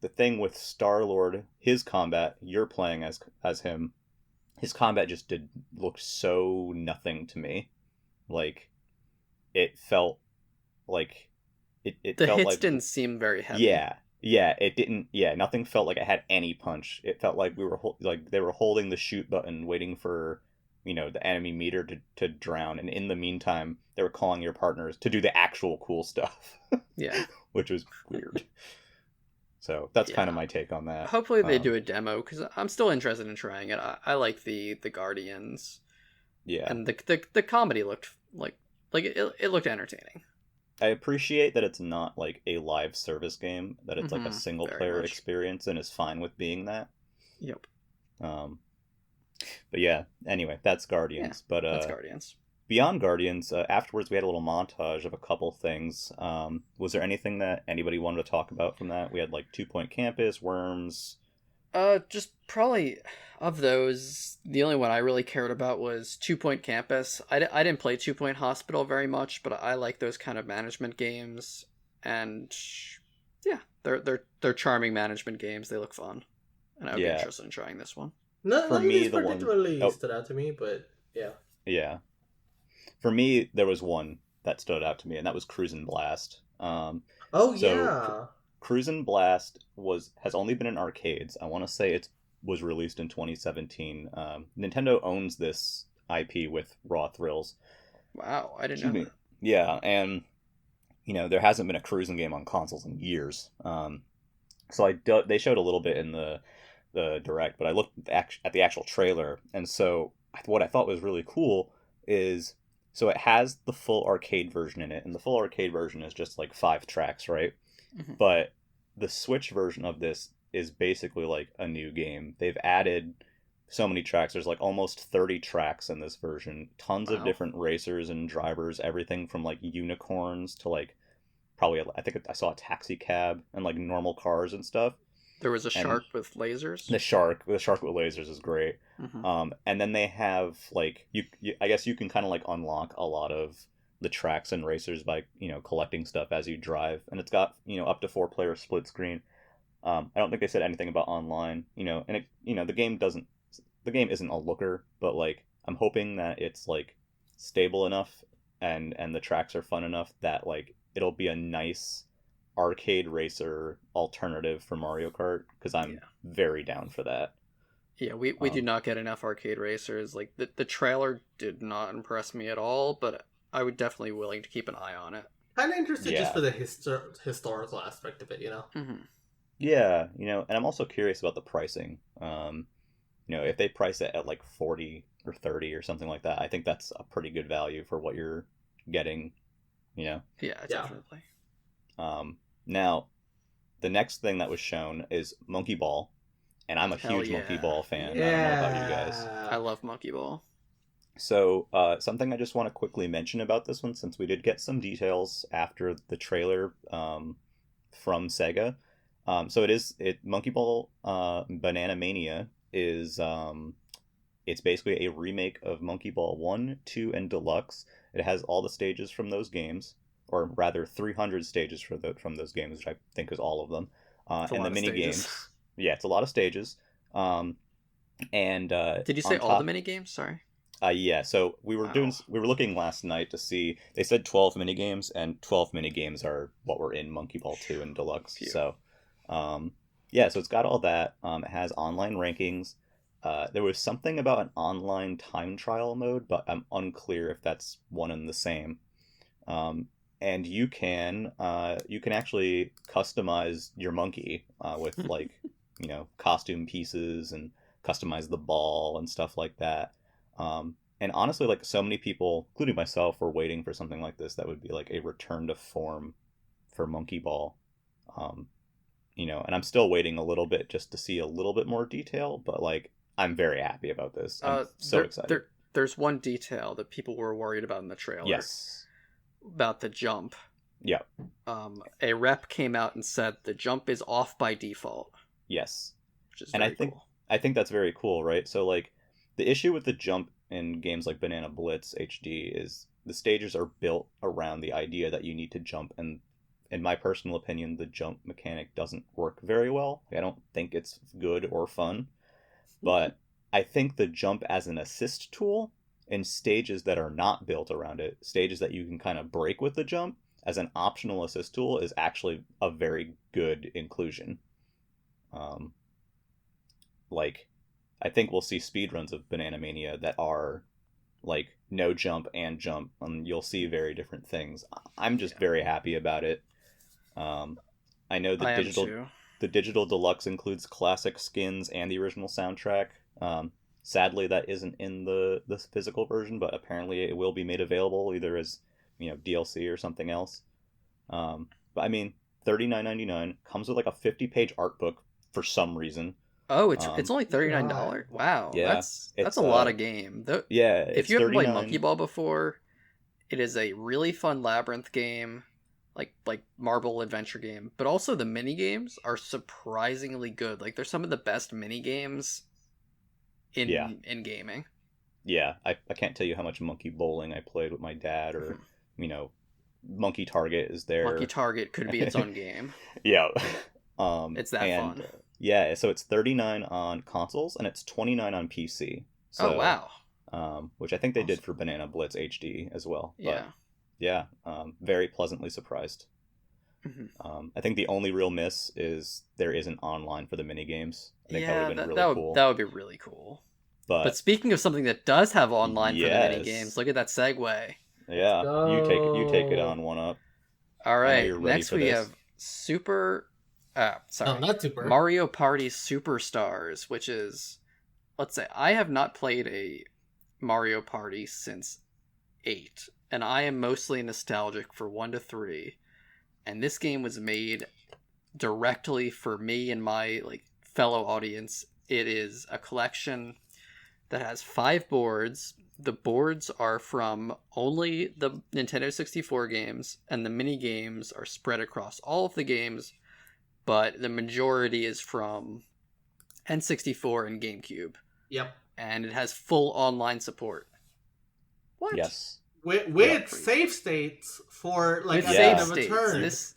the thing with Star-Lord, his combat, you're playing as him, his combat just did look so nothing to me. Like, it felt like it The felt hits like didn't seem very heavy. yeah, it didn't. Yeah, nothing felt like it had any punch. It felt like we were like they were holding the shoot button, waiting for, you know, the enemy meter to drown, and in the meantime, they were calling your partners to do the actual cool stuff, Yeah. which was weird. So that's kind of Yeah. my take on that. Hopefully they do a demo because I'm still interested in trying it. I like the Guardians, Yeah, and the comedy looked like it looked entertaining. I appreciate that it's not like a live service game, that it's like a Mhm, single very player much. experience and is fine with being that. Yep. Um, but yeah, anyway, that's Guardians. But That's Guardians. beyond Guardians, afterwards we had a little montage of a couple things. Was there anything that anybody wanted to talk about from that? We had like 2 Point Campus, Worms. Just probably of those, the only one I really cared about was 2 Point Campus. I didn't play 2 Point Hospital very much, but I like those kind of management games, and yeah, they're charming management games. They look fun, and I would be Yeah. interested in trying this one. None For of me, these the one- particularly oh. stood out to me, but yeah. Yeah. For me, there was one that stood out to me, and that was Cruisin' Blast. Oh So, yeah. Cruisin' Blast has only been in arcades. I want to say it was released in 2017. Nintendo owns this IP with Raw Thrills. Wow, I didn't Excuse know me. that. Yeah, and there hasn't been a cruising game on consoles in years. So they showed a little bit in the direct, but I looked at the actual trailer, and so what I thought was really cool is so it has the full arcade version in it, and the full arcade version is just like 5 tracks, right? Mhm. But the Switch version of this is basically like a new game. They've added so many tracks. There's like almost 30 tracks in this version. Tons of Wow. different racers and drivers, everything from like unicorns to like probably I think I saw a taxi cab and like normal cars and stuff. There was a And shark with lasers. the shark with lasers is great. Mhm. And then they have like I guess you can kind of like unlock a lot of the tracks and racers by collecting stuff as you drive, and it's got up to 4-player split screen. I don't think they said anything about online, and the game isn't a looker, but like I'm hoping that it's like stable enough and the tracks are fun enough that like it'll be a nice arcade racer alternative for Mario Kart, because I'm Yeah. very down for that. Yeah, we do not get enough arcade racers. Like the trailer did not impress me at all, but I would definitely be willing to keep an eye on it. Kind of interested Yeah. just for the historical aspect of it, you know? Mm-hmm. Yeah, and I'm also curious about the pricing. If they price it at like 40 or 30 or something like that, I think that's a pretty good value for what you're getting, Yeah, definitely. Now, the next thing that was shown is Monkey Ball, and I'm a Hell huge Monkey yeah. Ball fan. I don't know about you guys. I love Monkey Ball. So, something I just want to quickly mention about this one, since we did get some details after the trailer from Sega. So Monkey Ball Banana Mania is it's basically a remake of Monkey Ball 1, 2, and Deluxe. It has all the stages from those games, or rather 300 stages from those games, which I think is all of them. It's a And lot the of mini stages. games. Yeah, it's a lot of stages. And Did you say on all top- the mini games? Sorry. Yeah, so we were Wow. looking last night to see. They said 12 mini games, and 12 mini games are what were in Monkey Ball 2 and Deluxe. Phew. So, yeah, so it's got all that. It has online rankings. There was something about an online time trial mode, but I'm unclear if that's one and the same. And you can actually customize your monkey with like costume pieces and customize the ball and stuff like that. And honestly, like so many people, including myself, were waiting for something like this that would be like a return to form for Monkey Ball. And I'm still waiting a little bit just to see a little bit more detail, but like I'm very happy about this. I'm so excited. There's one detail that people were worried about in the trailer. Yes. About the jump. Yeah. A rep came out and said the jump is off by default. Yes. Which is And very cool. I think that's very cool, right? So like the issue with the jump in games like Banana Blitz HD is the stages are built around the idea that you need to jump, and in my personal opinion, the jump mechanic doesn't work very well. I don't think it's good or fun, but I think the jump as an assist tool in stages that are not built around it, stages that you can kind of break with the jump as an optional assist tool, is actually a very good inclusion. Like, I think we'll see speedruns of Banana Mania that are like no jump and jump, and you'll see very different things. I'm just very happy about it. I know I am too. the digital deluxe includes classic skins and the original soundtrack. Sadly, that isn't in the physical version, but apparently it will be made available either as DLC or something else. But I mean, $39.99 comes with like a 50-page art book for some reason. Oh, it's only $39. Wow, Yeah, that's it's, a lot of game. Yeah, If you haven't played Monkey Ball before, it is a really fun labyrinth game, like marble adventure game. But also the mini games are surprisingly good. Like they're some of the best mini games in gaming. Yeah, I can't tell you how much Monkey Bowling I played with my dad, or Monkey Target is there. Monkey Target could be its own game. Yeah. It's that fun. Yeah, so it's $39 on consoles and it's $29 on PC. So, oh wow. Which I think they did for Banana Blitz HD as well. But, Yeah. Very pleasantly surprised. Mm-hmm. I think the only real miss is there isn't online for the mini games. I think that would have been really cool. That would be really cool. But speaking of something that does have online for the mini games, look at that segue. Yeah, you take it on one up. All I know right, you're ready next for we this. have No, not super. Mario Party Superstars, which is, let's say, I have not played a Mario Party since 8, and I am mostly nostalgic for 1 to 3, and this game was made directly for me and my fellow audience. It is a collection that has 5 boards. The boards are from only the Nintendo 64 games, and the mini games are spread across all of the games, but the majority is from N64 and GameCube. Yep. And it has full online support. What? Yes. With save states for With at save the end of a states. turn. This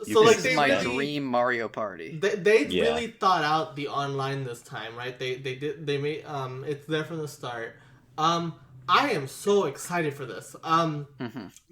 They is my really, dream Mario Party. They really thought out the online this time, right? They made it's there from the start. I am so excited for this.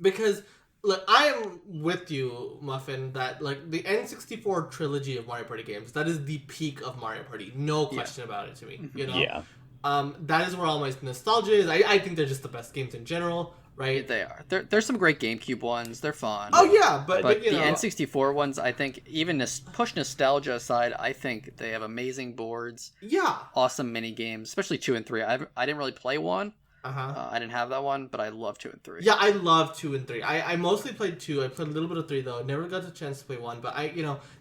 Because look, I am with you, Muffin, that the N64 trilogy of Mario Party games, that is the peak of Mario Party. No question about it to me. You know? Yeah. That is where all my nostalgia is. I think they're just the best games in general, right? They are. There's some great GameCube ones. They're fun. Oh yeah, but the you know, N64 ones, I think, even push nostalgia aside, I think they have amazing boards. Yeah. Awesome mini games, especially 2 and 3. I didn't really play 1. Uh-huh. I didn't have that one, but I love 2 and 3. Yeah, I love 2 and 3. I mostly played 2. I played a little bit of 3 though. I never got the chance to play 1, but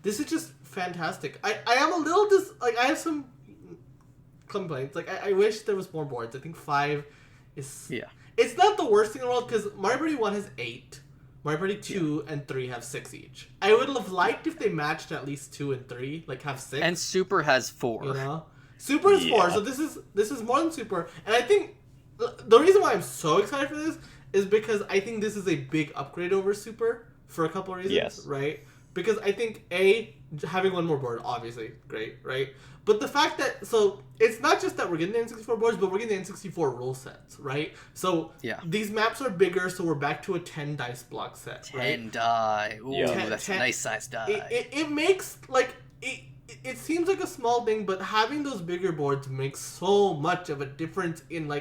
this is just fantastic. I am a little I have some complaints. I wish there was more boards. I think 5 is It's not the worst thing in the world because Mario Party 1 has 8. Mario Party 2 and 3 have 6 each. I would have liked if they matched at least 2 and 3, have 6. And Super has 4. You know? Super is 4, so this is more than Super. And I think the reason why I'm so excited for this is because I think this is a big upgrade over Super for a couple of reasons, right? Because I think having one more board, obviously, great, right? But the fact that it's not just that we're getting the N64 boards, but we're getting the N64 rule sets, right? So these maps are bigger, so we're back to a 10 dice block set, 10 die. Ooh, that's a nice size die. It makes it seems like a small thing, but having those bigger boards makes so much of a difference in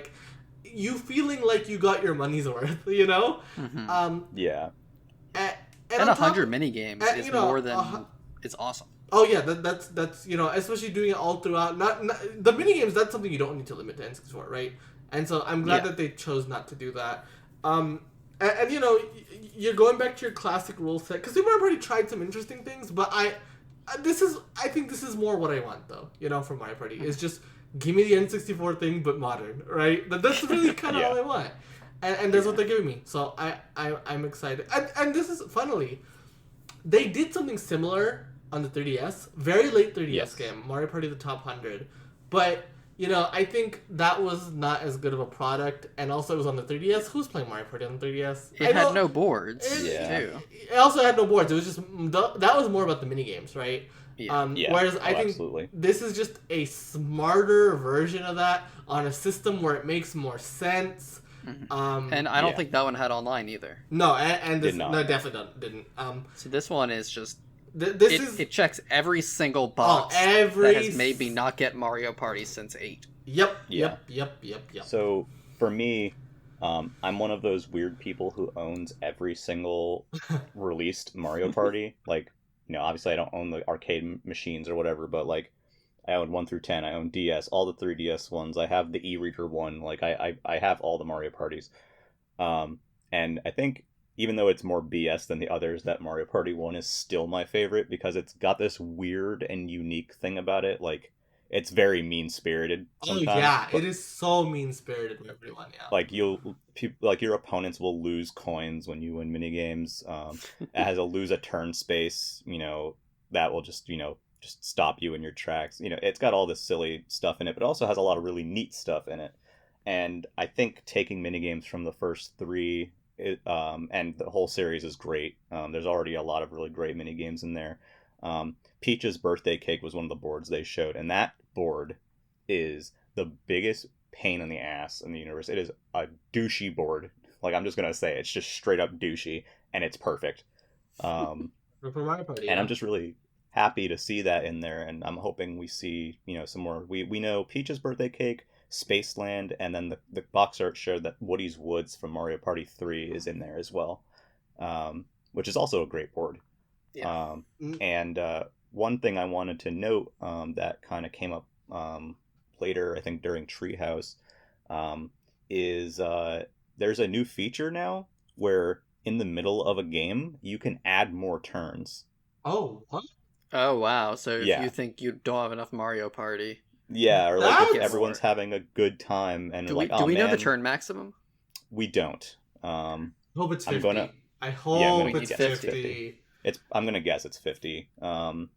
you feeling like you got your money's worth, you know? And 100 mini games is more than it's awesome. Oh yeah, that's especially doing it all throughout. Not the mini games. That's something you don't need to limit to N64, right? And so I'm glad that they chose not to do that. And you're going back to your classic rule set because we've already tried some interesting things, but I think this is more what I want though. From Mario Party is just give me the N64 thing but modern, right? That's really kind of all I want, and that's what they're giving me. So I'm excited. And this is funnily, they did something similar on the 3DS, very late 3DS game, Mario Party the Top 100. But, I think that was not as good of a product, and also it was on the 3DS. Who's playing Mario Party on the 3DS? It had no boards, too. It also had no boards. It was just, that was more about the minigames, right? Whereas I think this is just a smarter version of that on a system where it makes more sense. And I don't think that one had online either. No, and this definitely didn't. So this one is just... It checks every single box that has made me not get Mario Party since 8. Yep. So, for me, I'm one of those weird people who owns every single released Mario Party. Obviously I don't own the arcade machines or whatever, but, I own 1 through 10. I own DS, all the 3DS ones. I have the e-reader one. I have all the Mario Parties. And I think... even though it's more BS than the others, that Mario Party 1 is still my favorite because it's got this weird and unique thing about it. It's very mean-spirited sometimes. Oh, yeah. It is so mean-spirited with everyone, yeah. Your opponents will lose coins when you win minigames. It has a lose a turn space, that will just stop you in your tracks. It's got all this silly stuff in it, but it also has a lot of really neat stuff in it. And I think taking minigames from the first 3... and the whole series is great. There's already a lot of really great mini games in there. Peach's birthday cake was one of the boards they showed, and that board is the biggest pain in the ass in the universe. It is a douchey board. I'm just gonna say it's just straight up douchey, and it's perfect. And I'm just really happy to see that in there, and I'm hoping we see some more. We know Peach's birthday cake Spaceland, and then the box art showed that Woody's Woods from Mario Party 3 is in there as well, which is also a great board. Yeah. And one thing I wanted to note that kind of came up later, I think during Treehouse, is there's a new feature now where in the middle of a game you can add more turns. Oh, what? Oh wow! So if Yeah. you think you don't have enough Mario Party, Yeah, or like if That's- everyone's having a good time and do like, we oh know man, the turn maximum? we don't. Hope it's 50. I'm gonna- I hope gonna it's guess 50. it's 50. I'm gonna guess it's 50. The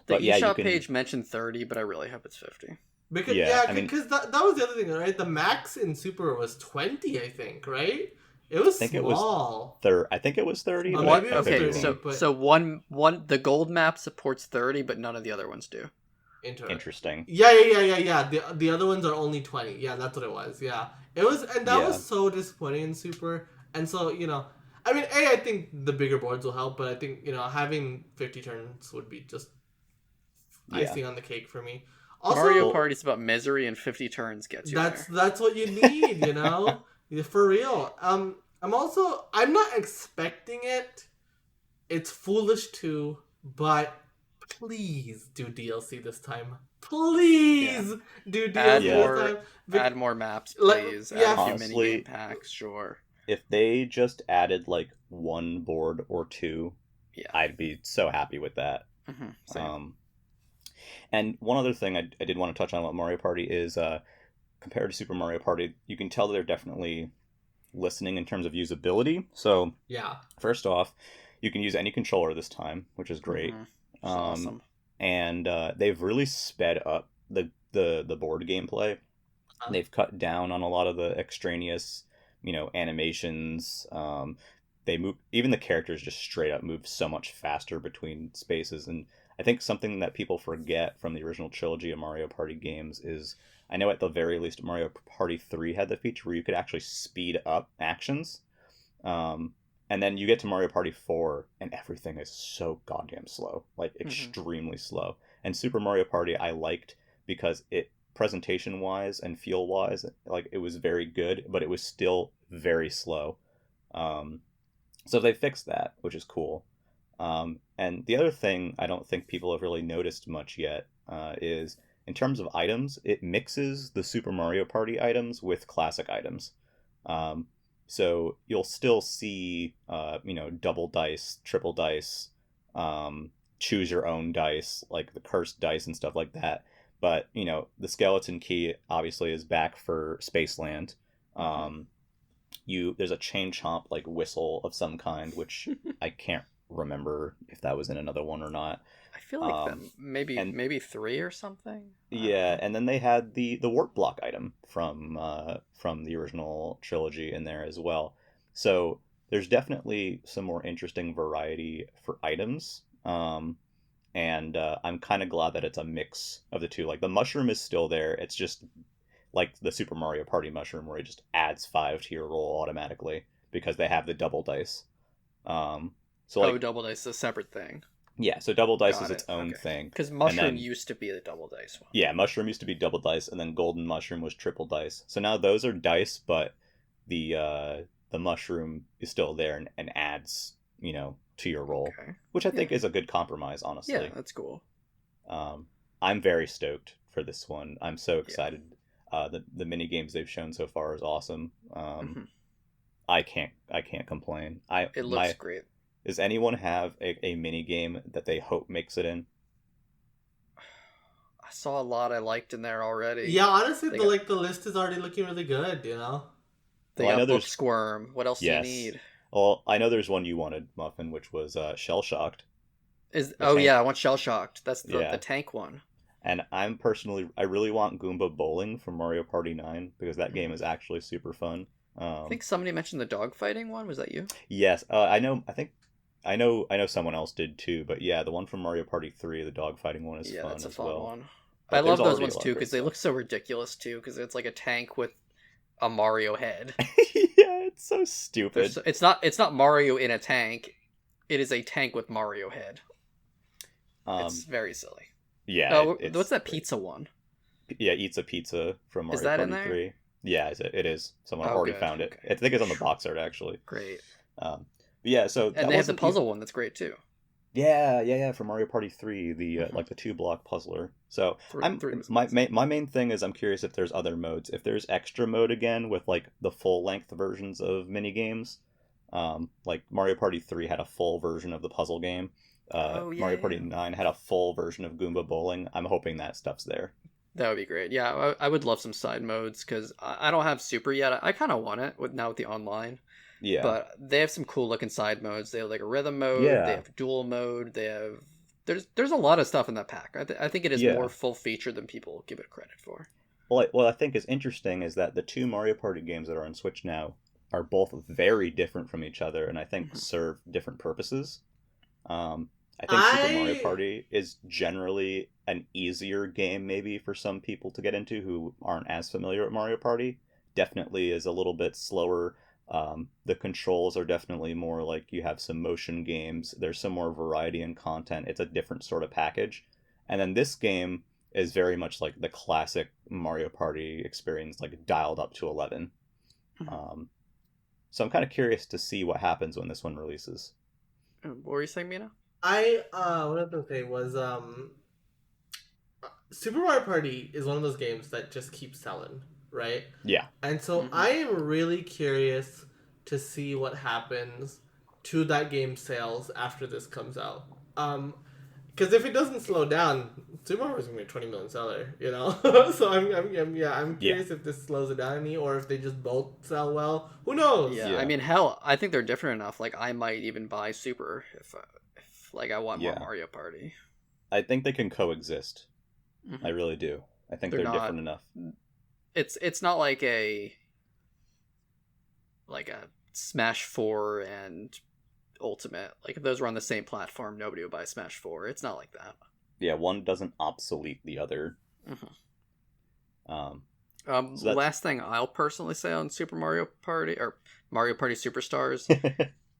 But yeah, you eShop can- page mentioned 30, but I really hope it's 50. Because Yeah, I mean- that was the other thing, right? The max in Super was 20, I think, right? It was think it was small. I think it was 30. Oh, but maybe it I was could be 30, Okay, wrong. so but- so one the gold map supports 30, but none of the other ones do. Interesting. Yeah. The other ones are only 20. Yeah, that's what it was. Yeah, it was, and that Yeah. was so disappointing in Super. And so I mean, I think the bigger boards will help, but I think having 50 turns would be just Yeah. icing on the cake for me. Also, Mario Party's about misery, and 50 turns gets you there. that's what you need, Yeah, for real. I'm not expecting it. It's foolish too, but please do DLC this time. Please do DLC Add this more- time. Add more maps, Like, please. yeah. Add a few Honestly- minigame packs, sure. If they just added like one board or two, Yeah. I'd be so happy with that. Same. And one other thing I did want to touch on about Mario Party is compared to Super Mario Party, you can tell they're definitely listening in terms of usability. So Yeah. first off, you can use any controller this time, which is great. Mhm. It's awesome. And they've really sped up the board gameplay. They've cut down on a lot of the extraneous, animations. They move, even the characters just straight up move so much faster between spaces. And I think something that people forget from the original trilogy of Mario Party games is, I know at the very least Mario Party 3 had the feature where you could actually speed up actions. And then you get to Mario Party 4 and everything is so goddamn slow, like extremely slow. And Super Mario Party I liked because it, presentation wise and feel wise, like it was very good, but it was still very slow. So they fixed that, which is cool. And the other thing I don't think people have really noticed much yet is in terms of items, it mixes the Super Mario Party items with classic items. So you'll still see, double dice, triple dice, choose your own dice, like the cursed dice and stuff like that. But, the skeleton key obviously is back for Spaceland. There's a chain chomp like whistle of some kind, which I can't remember if that was in another one or not. I feel like maybe 3 or something. Yeah, and then they had the warp block item from the original trilogy in there as well. So there's definitely some more interesting variety for items. And I'm kind of glad that it's a mix of the two. Like the mushroom is still there. It's just like the Super Mario Party mushroom where it just adds 5 to your roll automatically because they have the double dice. Double dice is a separate thing. Yeah, so double dice Got is its it, own okay. thing. Because mushroom then- used to be the double dice one. Yeah, mushroom used to be double dice, and then golden mushroom was triple dice. So now those are dice, but the mushroom is still there and adds, to your roll, Okay. which I think is a good compromise, honestly. Yeah, that's cool. I'm very stoked for this one. I'm so excited. The mini games they've shown so far is awesome. I can't complain. It looks great. Does anyone have a mini game that they hope makes it in? I saw a lot I liked in there already. Yeah, honestly, They the list is already looking really good, They Well, I know got there's- Booksquirm. What else Yes. do you need? Well, I know there's one you wanted, Muffin, which was Shell Shocked. Is The oh tank. yeah, I want Shell Shocked. That's the Yeah. tank one. And I really want Goomba Bowling from Mario Party 9 because that game is actually super fun. I think somebody mentioned the dogfighting one. Was that you? Yes, I know someone else did too, but yeah, the one from Mario Party 3, the dogfighting one is Yeah, fun that's a as fun well. one. But I love there's those already a ones lot of too great because they stuff. look so ridiculous too. Because it's like a tank with a Mario head. Yeah, it's so stupid. It's not Mario in a tank. It is a tank with Mario head. It's very silly. Yeah. Oh, it's what's that great. pizza one? eats a pizza from Mario Is that in Party there? 3. Yeah, it is. Someone Oh, already good. found it. Okay. I think it's on the box art actually. Great. But yeah, so And that they have the wasn't puzzle one that's great too. Yeah, for Mario Party 3, the Mhm. like the 2-block puzzler. So Three was my amazing. my main thing is I'm curious if there's other modes. If there's extra mode again with like the full length versions of mini games, like Mario Party 3 had a full version of the puzzle game. Oh, yeah, Mario Party yeah. 9 had a full version of Goomba Bowling. I'm hoping that stuff's there. That would be great. Yeah, I would love some side modes because I don't have Super yet. I kind of want it with now with the online, Yeah, but they have some cool looking side modes. They have like a rhythm mode. Yeah. They have dual mode. They have there's a lot of stuff in that pack. I think it is Yeah. more full featured than people give it credit for. Well, what I think is interesting is that the two Mario Party games that are on Switch now are both very different from each other, and I think Mhm. serve different purposes. I think Super Mario I- Party is generally an easier game, maybe for some people to get into who aren't as familiar with Mario Party. Definitely is a little bit slower. The controls are definitely more like you have some motion games. There's some more variety in content. It's a different sort of package. And then this game is very much like the classic Mario Party experience, like dialed up to 11. Mhm. So I'm kind of curious to see what happens when this one releases. What were you saying, Mina? what I was gonna say was Super Mario Party is one of those games that just keeps selling, right? Yeah. And so Mhm. I am really curious to see what happens to that game's sales after this comes out. Because if it doesn't slow down, Super Mario is gonna be a 20 million seller, you know. So I'm curious if this slows it down any, or if they just both sell well. Who knows? Yeah, Yeah. I mean, hell, I think they're different enough. Like, I might even buy Super if like I want more Yeah. Mario Party. I think they can coexist. Mhm. I really do. I think They're they're not- different enough. It's not like a Smash 4 and Ultimate. Like if those were on the same platform, nobody would buy Smash 4. It's not like that. Yeah, one doesn't obsolete the other. Mhm. Um, So The that's- last thing I'll personally say on Super Mario Party or Mario Party Superstars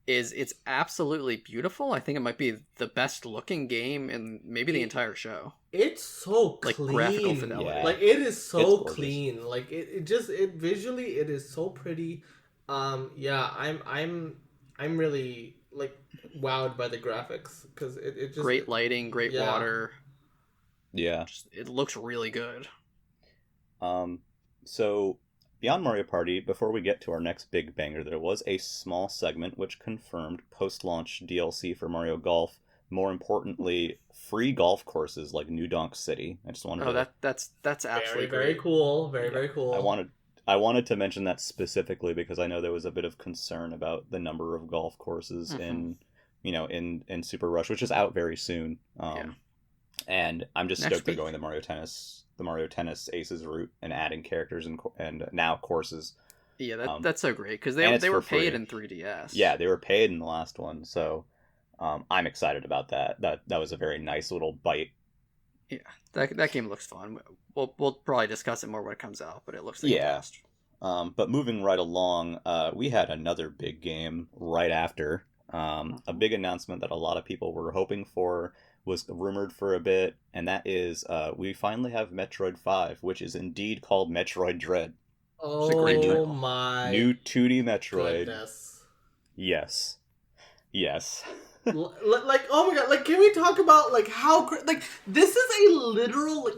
is it's absolutely beautiful. I think it might be the best looking game in maybe the entire show. It's so Like clean. graphical fidelity. Yeah. Like it is It's so gorgeous. clean. Like it visually it is so pretty. Yeah, I'm really like wowed by the graphics because it just Great lighting, great Yeah. water. yeah. Just, it looks really good. So beyond Mario Party, before we get to our next big banger, there was a small segment which confirmed post-launch DLC for Mario Golf. More importantly, free golf courses like New Donk City. I just wanted Oh, to. that's very absolutely very great. cool. Very cool. I wanted to mention that specifically because I know there was a bit of concern about the number of golf courses Mhm. in Super Rush, which is out very soon. Yeah. And I'm just Next stoked they're week. going the Mario Tennis Aces route and adding characters and now courses. Yeah, Um, that's so great because and they it's were for free. paid in 3DS. Yeah, they were paid in the last one, so I'm excited about that. That was a very nice little bite. that game looks fun. We'll probably discuss it more when it comes out, but it looks like a Yeah. blast. But moving right along, we had another big game right after. A big announcement that a lot of people were hoping for, was rumored for a bit, and that is we finally have Metroid 5, which is indeed called Metroid Dread. a great Oh title. my New 2D Metroid. goodness. Yes. Yes. Like oh my god, like can we talk about like how like this is a literal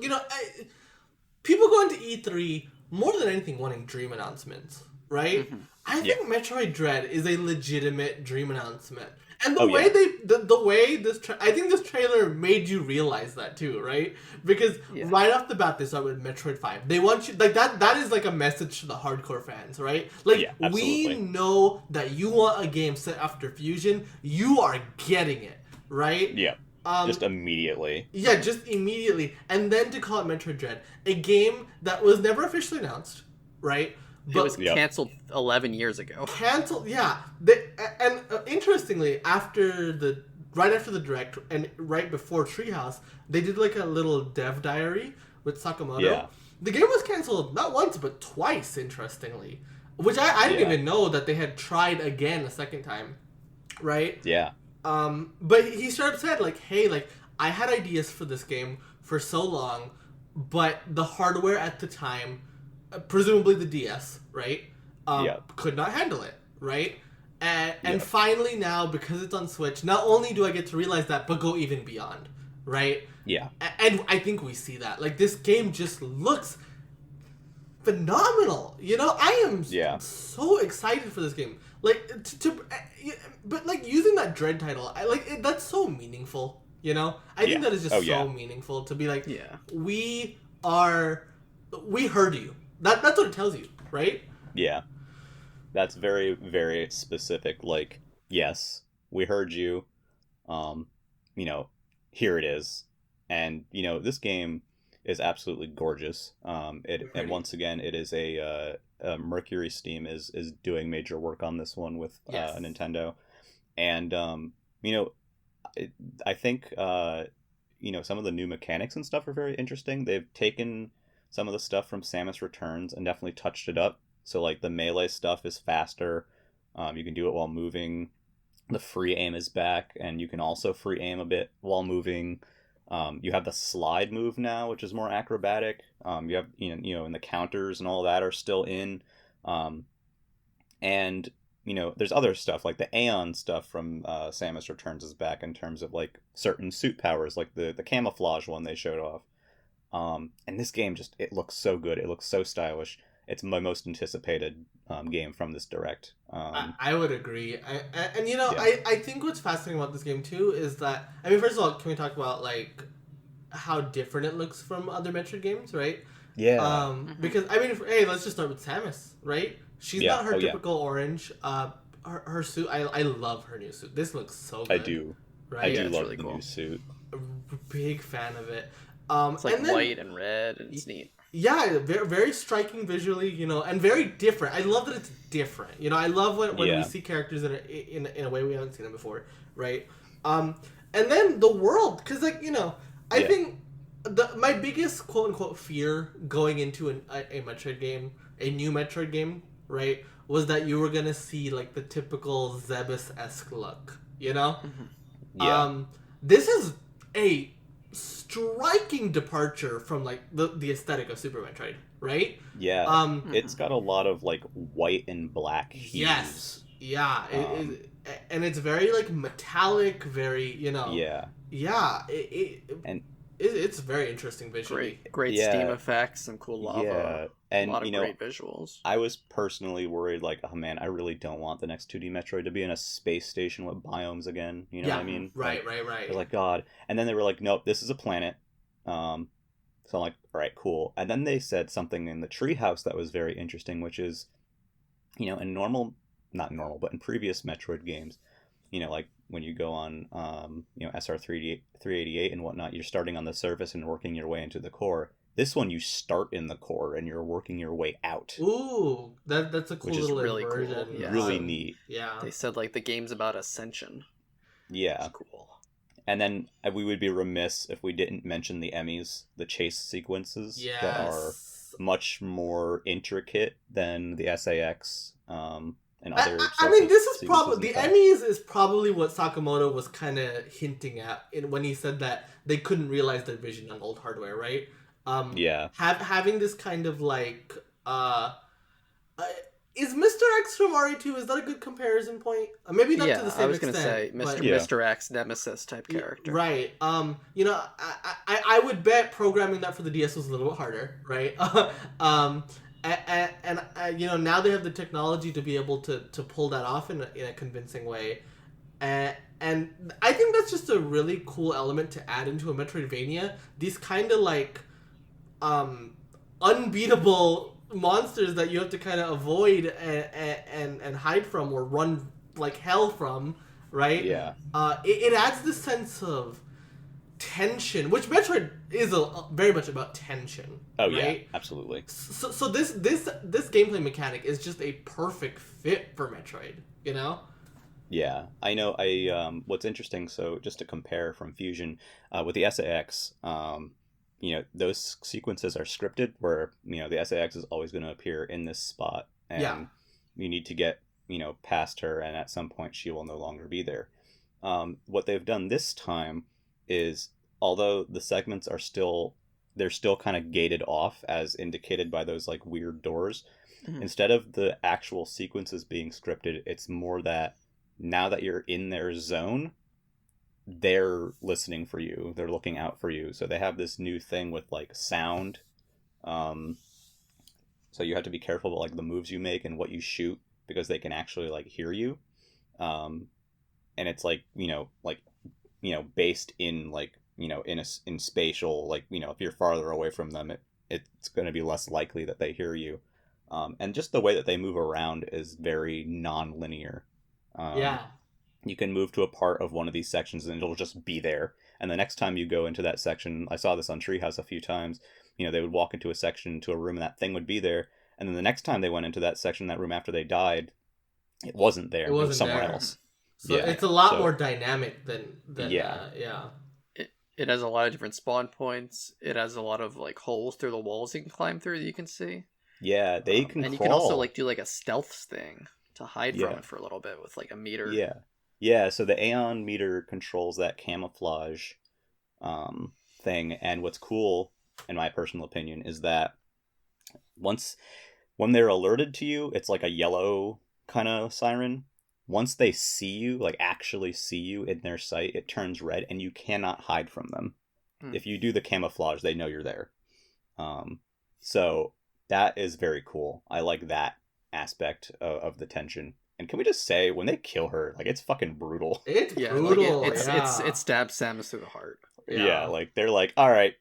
people go into E3 more than anything wanting dream announcements, right? Mhm. I think Metroid Dread is a legitimate dream announcement. And the Oh, way yeah. the way this I think this trailer made you realize that too, right? Because Yeah. right off the bat they start with Metroid 5. They want you like that is like a message to the hardcore fans, right? Like Yeah, we absolutely. know that you want a game set after Fusion, you are getting it, right? Yeah. Just immediately. Yeah, just immediately. And then to call it Metroid Dread, a game that was never officially announced, right? It was Yep. canceled 11 years ago. Canceled, yeah. Interestingly, right after the direct and right before Treehouse, they did like a little dev diary with Sakamoto. Yeah. The game was canceled not once but twice. Interestingly, which I didn't Yeah. even know that they had tried again a second time, right? Yeah. But he straight up said like, hey, like I had ideas for this game for so long. but the hardware at the time, presumably the DS, right, could not handle it, right? And finally now, because it's on Switch, not only do I get to realize that, but go even beyond, right? Yeah. And I think we see that. Like, this game just looks phenomenal. You know, I am so excited for this game. Like, but like using that Dread title, that's so meaningful. You know, I think that is just so meaningful to be like, we heard you. That's what it tells you, right? Yeah, that's very, very specific. Like, yes, we heard you. You know, here it is, and you know, this game is absolutely gorgeous. And once again, it is Mercury Steam is doing major work on this one with Nintendo, and you know, I think you know, some of the new mechanics and stuff are very interesting. They've taken some of the stuff from Samus Returns and definitely touched it up. So like the melee stuff is faster. You can do it while moving. The free aim is back, and you can also free aim a bit while moving. You have the slide move now, which is more acrobatic. You have and the counters and all that are still in. And you know, there's other stuff like the Aeon stuff from Samus Returns is back in terms of like certain suit powers, like the camouflage one they showed off. And this game it looks so good. It looks so stylish. It's my most anticipated game from this Direct. I would agree. I think what's fascinating about this game too is that, I mean, first of all, can we talk about like how different it looks from other Metroid games, right? Yeah. Because I mean, hey, let's just start with Samus, right? She's not her typical orange. Her suit, I love her new suit. This looks so good. I do. Right? I do love really the new suit. Big fan of it. It's like white and red, and it's neat. Yeah, very, very striking visually, you know, and very different. I love that it's different. You know, I love when we see characters in a way we haven't seen them before, right? And then the world, because like, you know, I think my biggest quote unquote fear going into a Metroid game, a new Metroid game, right, was that you were gonna see like the typical Zebes-esque look, you know? Yeah. This is a striking departure from like the aesthetic of Super Metroid, right? Yeah. It's got a lot of like white and black hues. Yes. Yeah. And it's very like metallic, very, you know. Yeah. Yeah. It's very interesting visually. Great steam effects, some cool lava. Yeah. And a lot of great visuals. I was personally worried, like, oh man, I really don't want the next 2D Metroid to be in a space station with biomes again. You know what I mean? Right. They're like, God. And then they were like, nope, this is a planet. So I'm like, all right, cool. And then they said something in the treehouse that was very interesting, which is, you know, but in previous Metroid games, you know, like when you go on, you know, SR388 and whatnot, you're starting on the surface and working your way into the core. This one, you start in the core and you're working your way out. Ooh, that's a cool little really inversion. Cool. Yeah. Really neat. Yeah. They said like the game's about ascension. Yeah. That's cool. And then we would be remiss if we didn't mention the Emmys, the chase sequences that are much more intricate than the SAX and other. I mean, this is probably the Emmys is probably what Sakamoto was kind of hinting at when he said that they couldn't realize their vision on old hardware, right? Having this kind of like is Mr. X from RE2, is that a good comparison point? Maybe not to the same extent. I was gonna say Mr. X Nemesis type character. Right. You know, I would bet programming that for the DS was a little bit harder, right? And you know, now they have the technology to be able to pull that off in a convincing way. And I think that's just a really cool element to add into a Metroidvania. These kind of like unbeatable monsters that you have to kind of avoid and hide from or run like hell from, right? Yeah. It adds this sense of tension, which Metroid is very much about tension. Oh right? Yeah, absolutely. So this gameplay mechanic is just a perfect fit for Metroid, you know? Yeah, I know. What's interesting, so just to compare from Fusion, with the SAX, you know, those sequences are scripted where, you know, the SAX is always going to appear in this spot and you need to get, you know, past her, and at some point she will no longer be there. What they've done this time is, although the segments are still they're still kind of gated off as indicated by those like weird doors. Mhm. Instead of the actual sequences being scripted, it's more that now that you're in their zone, they're listening for you. They're looking out for you. So they have this new thing with like sound. Um, so you have to be careful about like the moves you make and what you shoot because they can actually like hear you. Um, and it's like, based in like, in spatial, like, if you're farther away from them, it's going to be less likely that they hear you. And just the way that they move around is very non-linear. Yeah. You can move to a part of one of these sections and it'll just be there. And the next time you go into that section, I saw this on Treehouse a few times, they would walk into a section, into a room, and that thing would be there. And then the next time they went into that section, that room after they died, it wasn't there. It was somewhere else. So yeah. it's a lot more dynamic than yeah. Yeah. It has a lot of different spawn points. It has a lot of like holes through the walls you can climb through that you can see. Yeah, they can and crawl. You can also like do like a stealth thing to hide Yeah. from it for a little bit with like a meter. Yeah, so the Aeon meter controls that camouflage thing, and what's cool, in my personal opinion, is that when they're alerted to you, it's like a yellow kind of siren. Once they see you, like actually see you in their sight, it turns red, and you cannot hide from them. If you do the camouflage, they know you're there. So that is very cool. I like that aspect of the tension. And can we just say, when they kill her, like, it's fucking brutal. It's brutal. Like it stabs Samus through the heart. Yeah, like they're like, all right,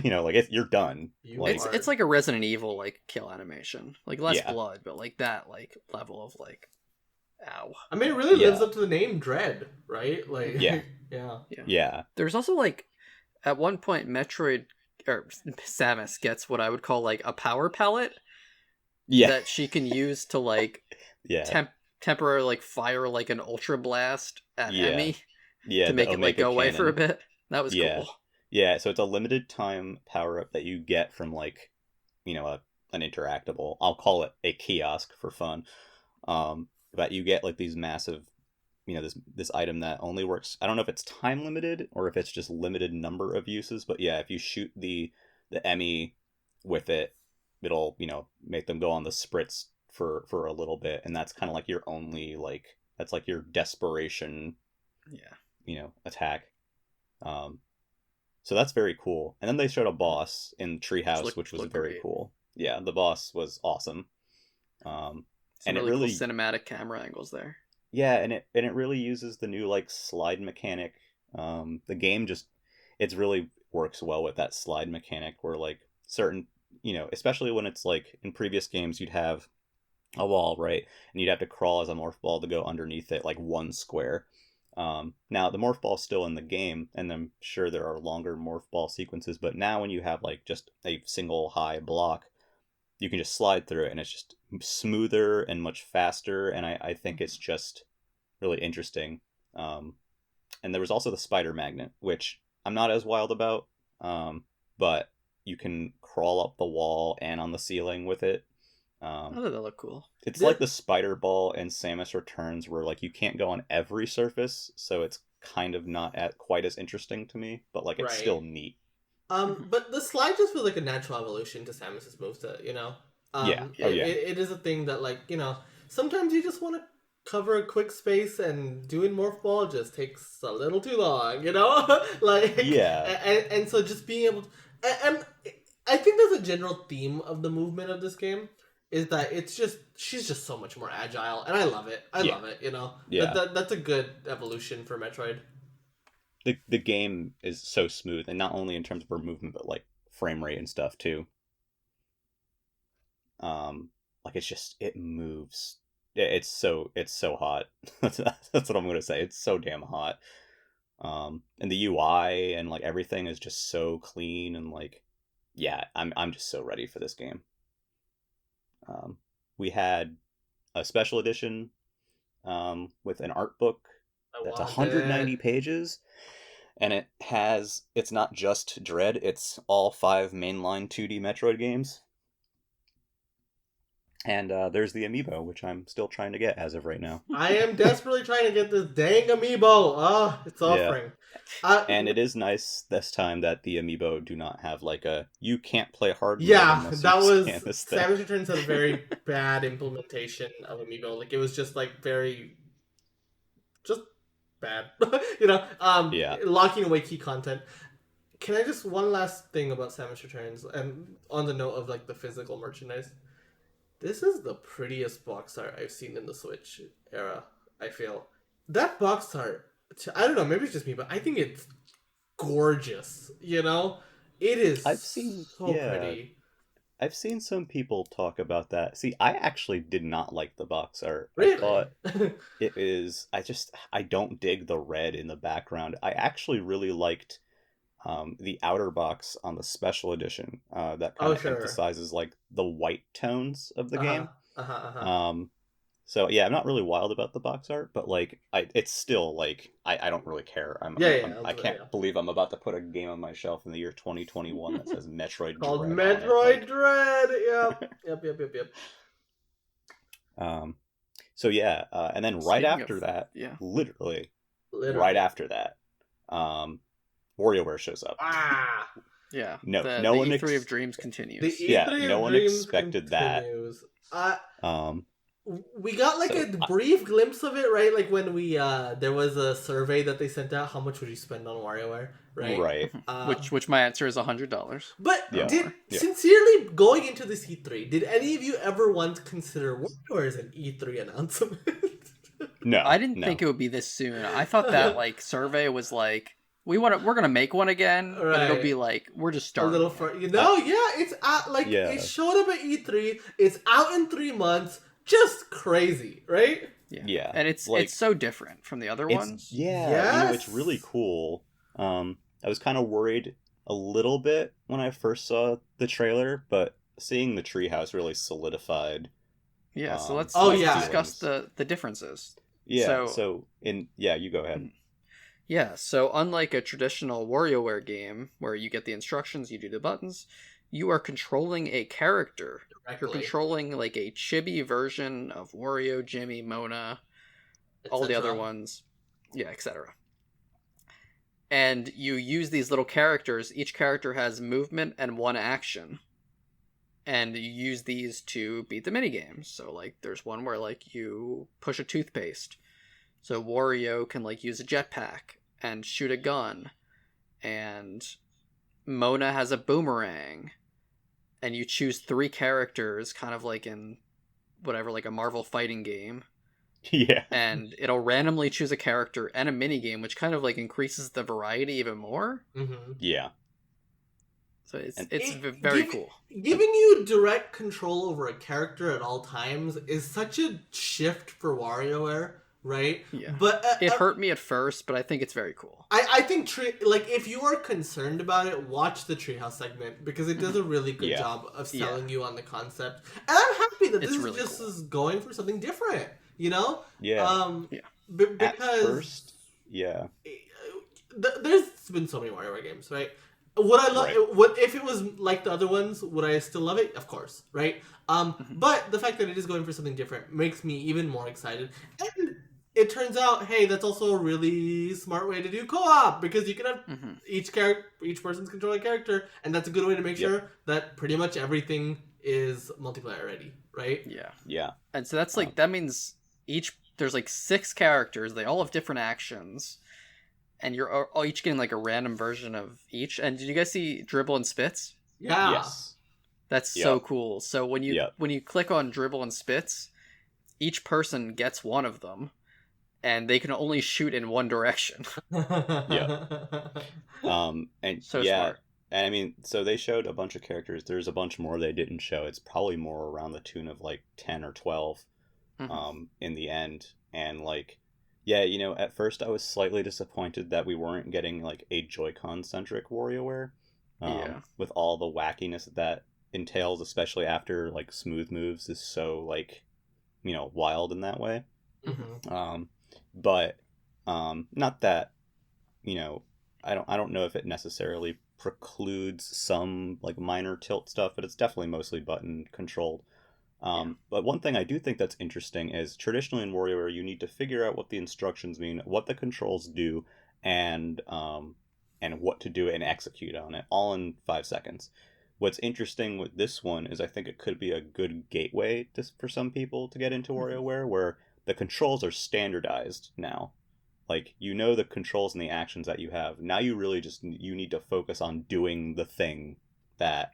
you're done. It's like a Resident Evil like kill animation, like less Yeah. blood, but like that like level of like, ow. I mean, it really lives up to the name Dread, right? Like, Yeah. yeah. There's also like, at one point, Metroid or Samus gets what I would call like a power pellet. Yeah. That she can use to like, temporarily like fire like an ultra blast at Emmy. Yeah. To make it like go away for a bit. That was cool. Yeah, so it's a limited time power up that you get from like, an interactable. I'll call it a kiosk for fun. But you get like these massive, this item that only works. I don't know if it's time limited or if it's just limited number of uses. But yeah, if you shoot the Emmy with it, it'll make them go on the spritz for a little bit, and that's kind of like your only that's like your desperation. Attack. So that's very cool. And then they showed a boss in Treehouse, which was very cool. Yeah, the boss was awesome. Some and really it really cool cinematic camera angles there. Yeah, and it really uses the new like slide mechanic. The game it really works well with that slide mechanic where like certain, especially when it's like in previous games you'd have a wall, right? And you'd have to crawl as a morph ball to go underneath it like one square. Now the morph ball is still in the game, and I'm sure there are longer morph ball sequences, but now when you have like just a single high block, you can just slide through it, and it's just smoother and much faster, and I think it's just really interesting. And there was also the spider magnet, which I'm not as wild about, but you can crawl up the wall and on the ceiling with it. Oh, that look cool. It's like the spider ball in Samus Returns, where like you can't go on every surface, so it's kind of not quite as interesting to me, but like it's still neat. But the slide just feels like a natural evolution to Samus's moveset, It is a thing that like, sometimes you just want to cover a quick space, and doing morph ball just takes a little too long, and so just being able to, and I think there's a general theme of the movement of this game is that she's just so much more agile, and I love it. I love it, That's a good evolution for Metroid. The game is so smooth, and not only in terms of her movement, but like frame rate and stuff too. Like it moves. It's so hot. That's what I'm gonna say. It's so damn hot. And the UI and like everything is just so clean, and like, I'm just so ready for this game. We had a special edition with an art book that's 190 pages, and it's not just Dread, it's all 5 mainline 2D Metroid games. And there's the amiibo, which I'm still trying to get as of right now. I am desperately trying to get this dang amiibo. Oh, it's offering. And it is nice this time that the amiibo do not have like a you can't play hard mode Yeah, unless that you was scan this thing. Savage Returns had a very bad implementation of amiibo. Like it was just like very, just bad. Yeah. Locking away key content. Can I just one last thing about Savage Returns, and on the note of like the physical merchandise, this is the prettiest box art I've seen in the Switch era. I feel that box art. I don't know. Maybe it's just me, but I think it's gorgeous. It is. I've seen so pretty. I've seen some people talk about that. See, I actually did not like the box art. Really? I thought it is. I don't dig the red in the background. I actually really liked the outer box on the special edition that kind of emphasizes like the white tones of the game. So yeah, I'm not really wild about the box art, but like it's still like I don't really care. I can't believe I'm about to put a game on my shelf in the year 2021 that says Metroid called Dread. Metroid Dread. Yep. So yeah, and then right after that, literally right after that, WarioWare shows up. Yeah. No the one E3 of Dreams continues. No one expected that. We got like a brief glimpse of it, right? Like when we there was a survey that they sent out. How much would you spend on WarioWare? Right. Right. Which my answer is $100. But sincerely, going into this E3, did any of you ever once consider WarioWare as an E3 announcement? No, I didn't think it would be this soon. I thought that like survey was like we're gonna make one again, but it'll be like we're just starting. A little it's it showed up at E3. It's out in 3 months. Just crazy, right? Yeah. And it's so different from the other ones. Yeah. Yes. It's really cool. I was kind of worried a little bit when I first saw the trailer, but seeing the treehouse really solidified. Yeah, so let's discuss the differences. Yeah. You go ahead. Yeah, so unlike a traditional WarioWare game where you get the instructions, you do the buttons, you are controlling a character. Directly. You're controlling like a chibi version of Wario, Jimmy, Mona, all the other ones, etc. And you use these little characters. Each character has movement and one action. And you use these to beat the minigames. So like there's one where like you push a toothpaste. So Wario can like use a jetpack and shoot a gun. And Mona has a boomerang. And you choose 3 characters, kind of like in whatever, like a Marvel fighting game. Yeah. And it'll randomly choose a character and a minigame, which kind of like increases the variety even more. Mm-hmm. Yeah. So it's very cool. Giving you direct control over a character at all times is such a shift for WarioWare. Right? Yeah. But it hurt me at first, but I think it's very cool. I think if you are concerned about it, watch the Treehouse segment because it does a really good job of selling you on the concept. And I'm happy that this is going for something different. Yeah. Because at first, there's been so many WarioWare games, right? Would I love what if it was like the other ones? Would I still love it? Of course, right? But the fact that it is going for something different makes me even more excited. And it turns out, hey, that's also a really smart way to do co-op because you can have each person's controlling a character, and that's a good way to make sure that pretty much everything is multiplayer ready, right? Yeah. And so that's like that means there's like 6 characters. They all have different actions. And you're all each getting like a random version of each. And did you guys see Dribble and Spits? Yeah. Yes. That's so cool. So when you click on Dribble and Spits, each person gets one of them, and they can only shoot in one direction. And so smart. And I mean, so they showed a bunch of characters. There's a bunch more they didn't show. It's probably more around the tune of like 10 or 12 in the end. And like, yeah, at first I was slightly disappointed that we weren't getting like a Joy-Con centric WarioWare. With all the wackiness that entails, especially after like smooth moves is so like, wild in that way. But not that, I don't know if it necessarily precludes some like minor tilt stuff, but it's definitely mostly button controlled. But one thing I do think that's interesting is traditionally in WarioWare, you need to figure out what the instructions mean, what the controls do, and what to do and execute on it, all in 5 seconds. What's interesting with this one is I think it could be a good gateway for some people to get into WarioWare, where the controls are standardized now. Like, you know the controls and the actions that you have. Now you really just you need to focus on doing the thing that,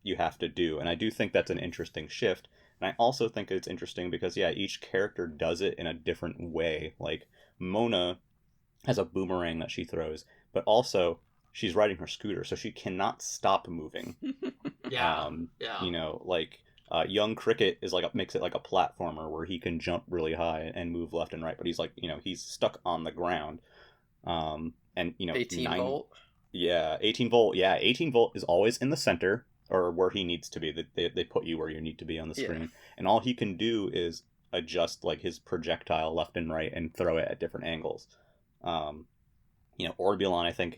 you have to do. And I do think that's an interesting shift. And I also think it's interesting because, each character does it in a different way. Like, Mona has a boomerang that she throws, but also she's riding her scooter, so she cannot stop moving. Yeah. Young Cricket is makes it like a platformer where he can jump really high and move left and right, but he's he's stuck on the ground. 18 volt. Yeah, 18 volt. Yeah, 18 volt is always in the center, or where he needs to be. They put you where you need to be on the screen, and all he can do is adjust his projectile left and right and throw it at different angles. Orbulon, I think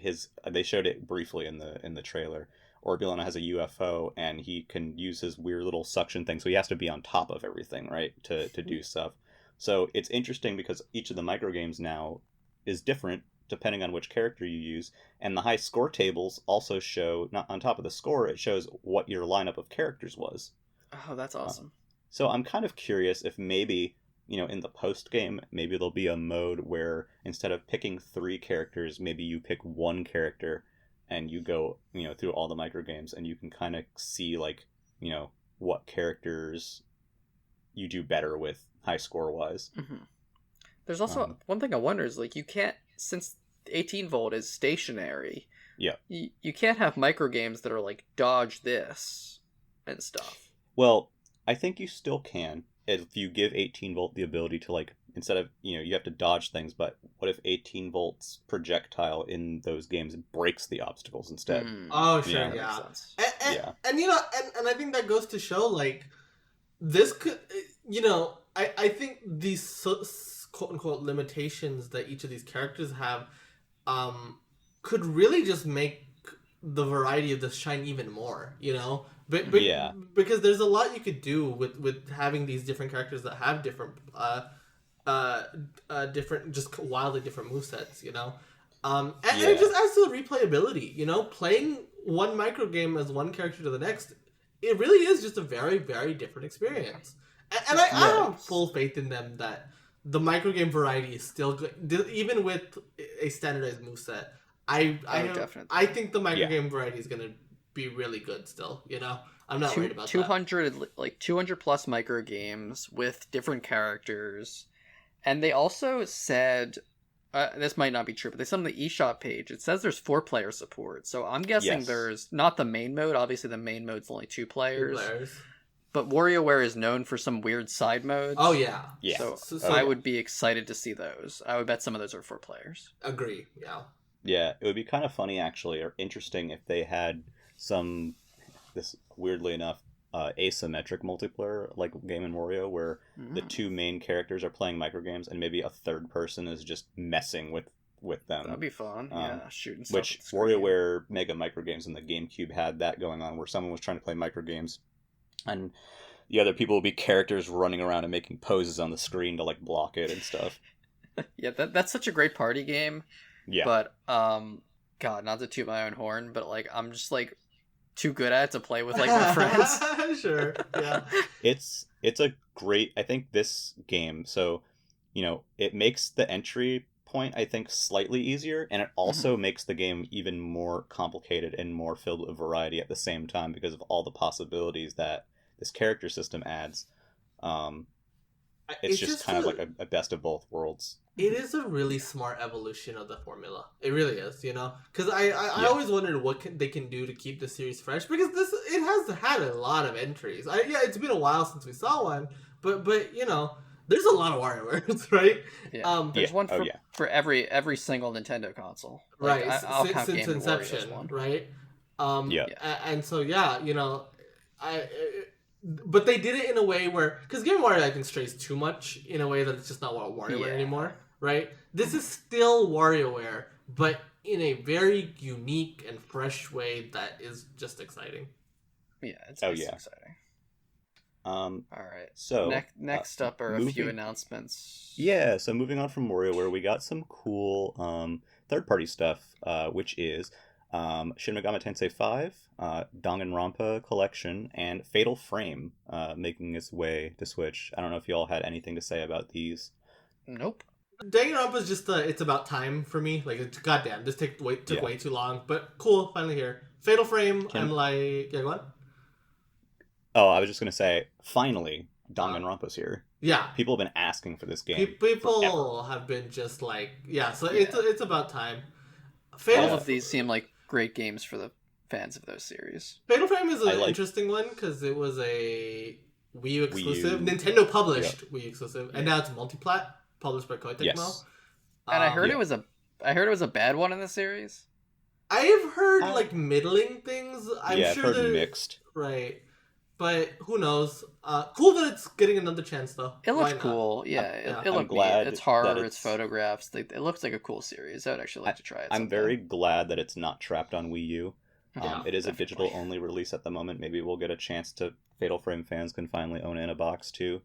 they showed it briefly in the trailer. Orbulon has a UFO, and he can use his weird little suction thing, so he has to be on top of everything, right, to do stuff. So it's interesting because each of the microgames now is different depending on which character you use, and the high score tables also show, not on top of the score, it shows what your lineup of characters was. Oh, that's awesome. So I'm kind of curious if maybe, in the post game, maybe there'll be a mode where instead of picking 3 characters, maybe you pick 1 character and you go, through all the microgames, and you can kind of see, what characters you do better with high score wise. Mm-hmm. There's also one thing I wonder is, you can't, since 18 volt is stationary, you can't have microgames that are dodge this and stuff. Well, I think you still can if you give 18 volt the ability to instead of you have to dodge things, but what if 18 volts projectile in those games breaks the obstacles instead? Oh sure, and I think that goes to show this could I think these quote unquote limitations that each of these characters have could really just make the variety of this shine even more, But because there's a lot you could do with having these different characters that have different just wildly different movesets, and it just adds to the replayability, playing one microgame as one character to the next, it really is just a very, very different experience. And I have full faith in them that the microgame variety is still good, even with a standardized moveset. I think the microgame variety is going to be really good still, I'm not worried about 200 plus micro games with different characters. And they also said this might not be true, but they said on the eShop page it says there's 4-player support, so I'm guessing there's not the main mode. Obviously the main mode's only 2 players, but WarioWare is known for some weird side modes. So I would be excited to see those. I would bet some of those are 4 players. Agree. It would be kind of funny actually, or interesting, if they had this weirdly enough asymmetric multiplayer game in Wario where the 2 main characters are playing microgames and maybe a third person is just messing with them. That'd be fun. Shooting stuff. Which WarioWare Mega Microgames in the GameCube had that going on, where someone was trying to play microgames and the other people would be characters running around and making poses on the screen to block it and stuff. That's such a great party game. But God, not to toot my own horn, but I'm just too good at it to play with my friends. Sure. Yeah. It's a great, I think this game, so it makes the entry point, I think, slightly easier, and it also makes the game even more complicated and more filled with variety at the same time because of all the possibilities that this character system adds. It's just kind of a best of both worlds. It is a really smart evolution of the formula. It really is, because I always wondered what they can do to keep the series fresh, because it has had a lot of entries. It's been a while since we saw one, but there's a lot of WarioWares, right? There's one for every single Nintendo console, right? I'll count since Game inception, one. right? And so but they did it in a way where, because Game Wario I think strays too much in a way that it's just not WarioWare anymore, right? This is still WarioWare, but in a very unique and fresh way that is just exciting. Yeah, it's exciting. All right. So Next up are a few moving announcements. Yeah, so moving on from WarioWare, we got some cool third-party stuff, which is Shin Megami Tensei 5, Danganronpa Collection, and Fatal Frame making its way to Switch. I don't know if you all had anything to say about these. Nope. Danganronpa is just it's about time for me. Like, goddamn, this took way too long, but cool, finally here. Fatal Frame, I'm like, yeah, go on. Oh, I was just gonna say, finally, Danganronpa's here. Yeah, People have been asking for this game. people forever. have been just like, it's about time. Fatal All of these seem like great games for the fans of those series. Fatal Frame is an interesting one because it was a Wii U exclusive, Wii U. Nintendo published Wii U exclusive, and now it's multiplat, published by Koei Tecmo. Yes. And I heard it was a bad one in the series. I have heard like middling things. I'm I've sure heard mixed. Right. But who knows? Cool that it's getting another chance, though. It looked cool. Yeah, it looked neat. It's horror, it's photographs. It looks like a cool series. I would actually like to try it. I'm very glad that it's not trapped on Wii U. It is definitely. a digital-only release at the moment. Maybe we'll get a chance to... Fatal Frame fans can finally own it in a box, too.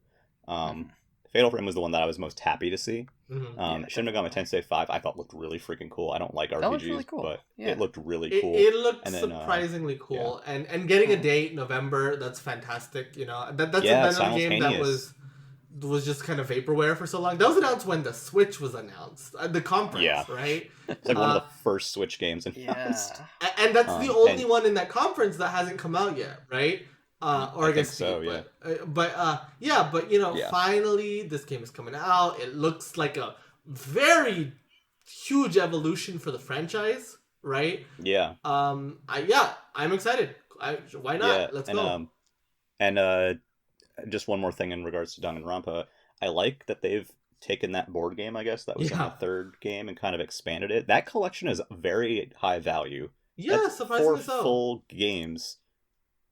Fatal Frame was the one that I was most happy to see. Shin Megami Tensei 5 I thought looked really freaking cool. I don't like RPGs, really cool. but Yeah. it looked really cool. It looked And then, surprisingly cool. And getting a date November, that's fantastic. You know, that's another game that was just kind of vaporware for so long. That was announced when the Switch was announced. The conference, right? It's like one of the first Switch games announced. And that's the only one in that conference that hasn't come out yet, right? Or I guess so, yeah. But you know, finally this game is coming out. It looks like a very huge evolution for the franchise, right? Yeah. I'm excited. Why not? Yeah, Let's go. Just one more thing in regards to Danganronpa. I like that they've taken that board game, I guess, that was in the third game and kind of expanded it. That collection is very high value. Yeah, That's surprisingly 4 so. full games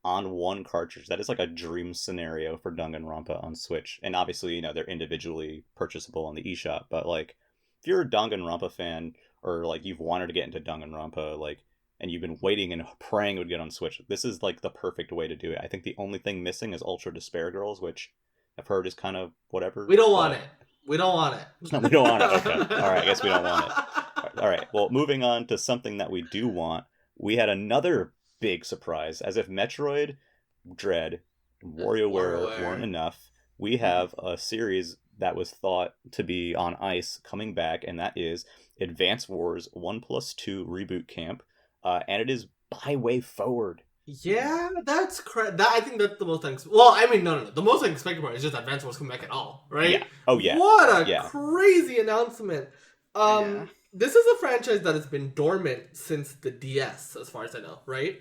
on one cartridge. That is like a dream scenario for Danganronpa on Switch. And obviously, you know, they're individually purchasable on the eShop, but like if you're a Danganronpa fan or like you've wanted to get into Danganronpa, like, and you've been waiting and praying it would get on Switch, this is like the perfect way to do it. I think the only thing missing is Ultra Despair Girls, which I've heard is kind of whatever. We don't want it. We don't want it. No, we don't want it. Okay. All right. I guess we don't want it. All right. Well, moving on to something that we do want. We had another big surprise. As if Metroid Dread and WarioWare weren't enough, we have a series that was thought to be on ice coming back, and that is Advance Wars 1+2 Reboot Camp. And it is by Way Forward. Yeah, that's correct. I think that's the most well, I mean, no. The most unexpected part is just Advance Wars coming back at all, right? Yeah. Oh, yeah. What a crazy announcement. This is a franchise that has been dormant since the DS, as far as I know, right?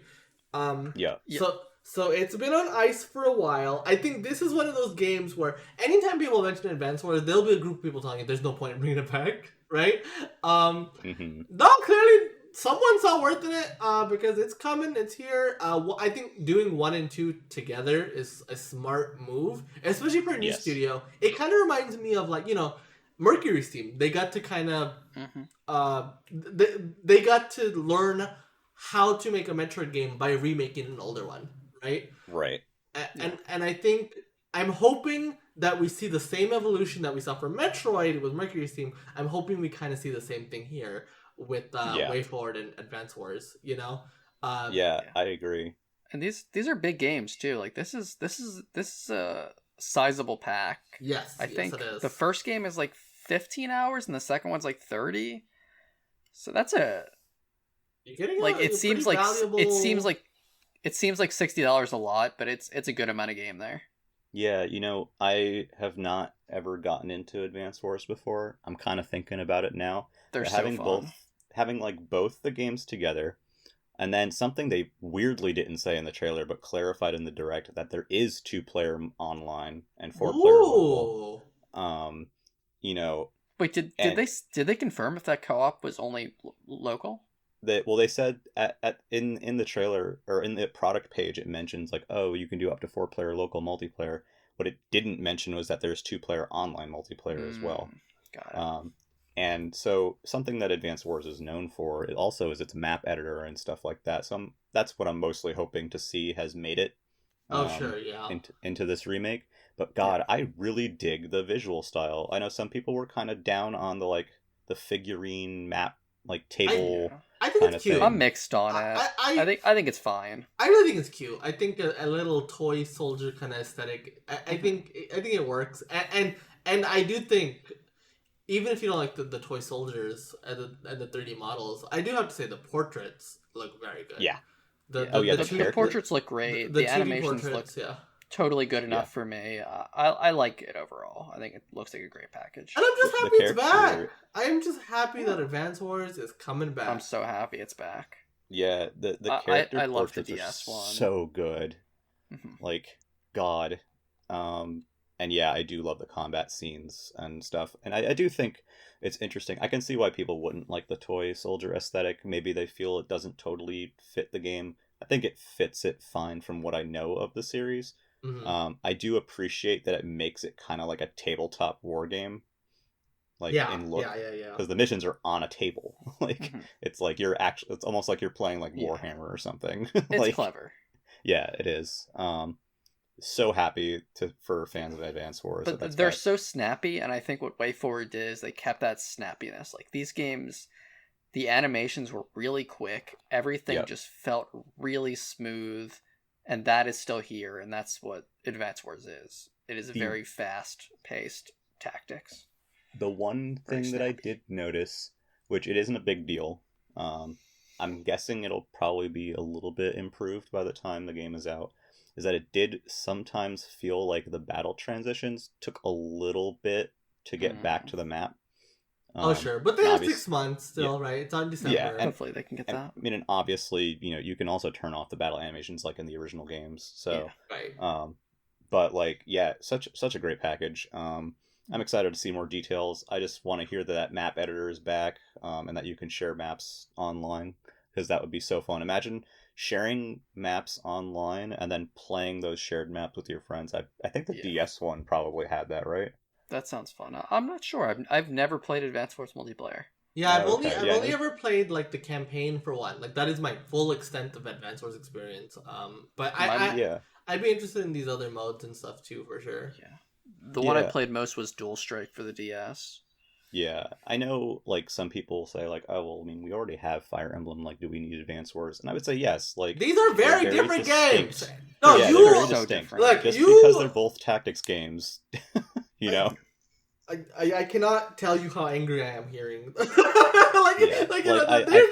So it's been on ice for a while. I think this is one of those games where anytime people mention Advance Wars, there'll be a group of people telling you there's no point in bringing it back, right? No, clearly someone saw worth in it because it's coming, it's here. I think doing 1 and 2 together is a smart move, especially for a new studio. It kind of reminds me of, like, you know, Mercury's team. They got to kind of they got to learn how to make a Metroid game by remaking an older one, right? Right. And I think I'm hoping that we see the same evolution that we saw for Metroid with Mercury's team. I'm hoping we kind of see the same thing here with Way Forward and Advance Wars, you know? I agree. And these are big games too. Like this is a sizable pack. Yes, I think it is. the first game is like 15 hours and the second one's like 30. So that's a You're getting like it seems like valuable... it seems like $60 a lot, but it's a good amount of game there. Yeah, you know, I have not ever gotten into Advance Wars before. I'm kind of thinking about it now. They're but so fun. Having like both the games together, and then something they weirdly didn't say in the trailer but clarified in the direct, that there is 2-player online and 4-player local. You know, wait, did they confirm if that co-op was only local? They said in the trailer or in the product page it mentions like, oh, you can do up to 4-player local multiplayer. What it didn't mention was that there's 2-player online multiplayer as well. Got it. And so something that Advance Wars is known for it also is its map editor and stuff like that. So that's what I'm mostly hoping to see has made it Oh, sure, yeah. into this remake. But God, I really dig the visual style. I know some people were kind of down on the figurine map like table I think kind it's of cute. thing. I'm mixed on it. I think it's fine. I really think it's cute. I think a little toy soldier kind of aesthetic. I think it works, and I do think even if you don't like the toy soldiers and the 3D models, I do have to say the portraits look very good. Yeah. The portraits look great. The 2D animations look totally good enough for me. I like it overall. I think it looks like a great package. And I'm just happy it's back. I am just happy that Advance Wars is coming back. I'm so happy it's back. Yeah, the character I love the portraits DS are one. so good. Like, God. And yeah, I do love the combat scenes and stuff. And I do think it's interesting. I can see why people wouldn't like the toy soldier aesthetic. Maybe they feel it doesn't totally fit the game. I think it fits it fine from what I know of the series. I do appreciate that it makes it kind of like a tabletop war game. Like in look. Yeah. Because the missions are on a table. Like it's like it's almost like you're playing like Warhammer or something. It's clever. Yeah, it is. So happy for fans of Advance Wars. But they're so snappy, and I think what WayForward did is they kept that snappiness. Like these games, the animations were really quick. Everything just felt really smooth, and that is still here, and that's what Advance Wars is. It is a very fast-paced tactics. The one thing that I did notice, which it isn't a big deal, I'm guessing it'll probably be a little bit improved by the time the game is out, is that it did sometimes feel like the battle transitions took a little bit to get back to the map. Sure. But they have 6 months still, right? It's on December. Yeah, and hopefully they can get that. I mean, and obviously, you can also turn off the battle animations like in the original games. So, right. But like, yeah, such a great package. I'm excited to see more details. I just want to hear that map editor is back, and that you can share maps online, because that would be so fun. Imagine sharing maps online and then playing those shared maps with your friends. I think the DS one probably had that, right? That sounds fun. I'm not sure. I've never played Advance Wars multiplayer. Yeah, I've only ever played like the campaign for one. Like that is my full extent of Advance Wars experience. But I'd be interested in these other modes and stuff too, for sure. Yeah. The one I played most was Dual Strike for the DS. Yeah, I know, like, some people say, like, oh, well, I mean, we already have Fire Emblem, like, do we need Advance Wars? And I would say yes, like... These are very different distinct games! No, yeah, you... They're so different. Look, just because they're both tactics games, you know? I cannot tell you how angry I am hearing. I've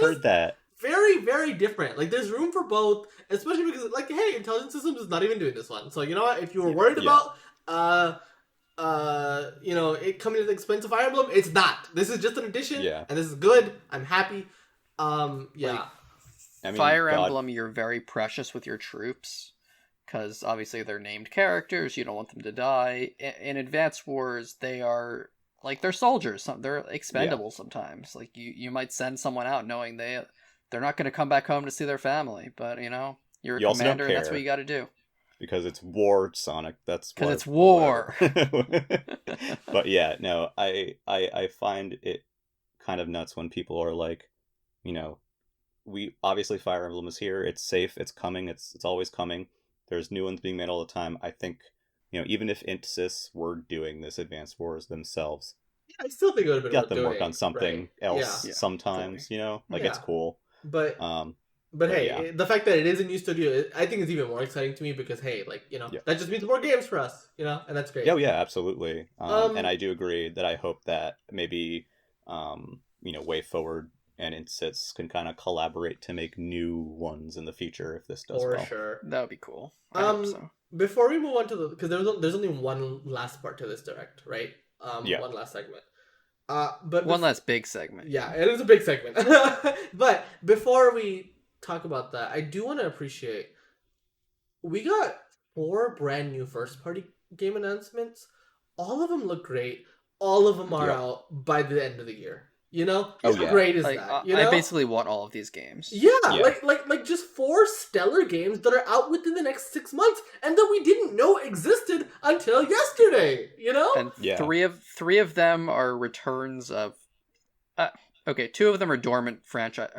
heard that. Very, very different. Like, there's room for both, especially because, like, hey, Intelligent Systems is not even doing this one. So, you know what? If you were worried about... it coming at the expense of Fire Emblem, it's not. This is just an addition, and this is good. I'm happy. Fire Emblem, you're very precious with your troops, because obviously they're named characters. You don't want them to die. In Advance Wars, they are like they're soldiers. They're expendable sometimes. Like you might send someone out knowing they're not going to come back home to see their family, but you're a commander, and that's what you got to do. Because it's war, Sonic. That's because it's war. But yeah, no, I find it kind of nuts when people are like, we obviously Fire Emblem is here. It's safe. It's coming. It's always coming. There's new ones being made all the time. I think even if Intsys were doing this Advanced Wars themselves, I still think it would have been got them work on something else sometimes. It's cool. But hey, the fact that it is a new studio, I think is even more exciting to me because, hey, that just means more games for us, and that's great. Oh, yeah, absolutely. And I do agree that I hope that maybe, WayForward and Intsys can kind of collaborate to make new ones in the future if this does well. For sure. That would be cool. I hope so. Before we move on to because there's only one last part to this direct, right? One last segment. But one last big segment. Yeah, it is a big segment. But before we talk about that, I do want to appreciate we got 4 brand new first party game announcements. All of them look great. All of them are out by the end of the year. How great is that? I basically want all of these games. Yeah. Like just 4 stellar games that are out within the next 6 months and that we didn't know existed until yesterday. And 3 of them are returns of. 2 of them are dormant franchise.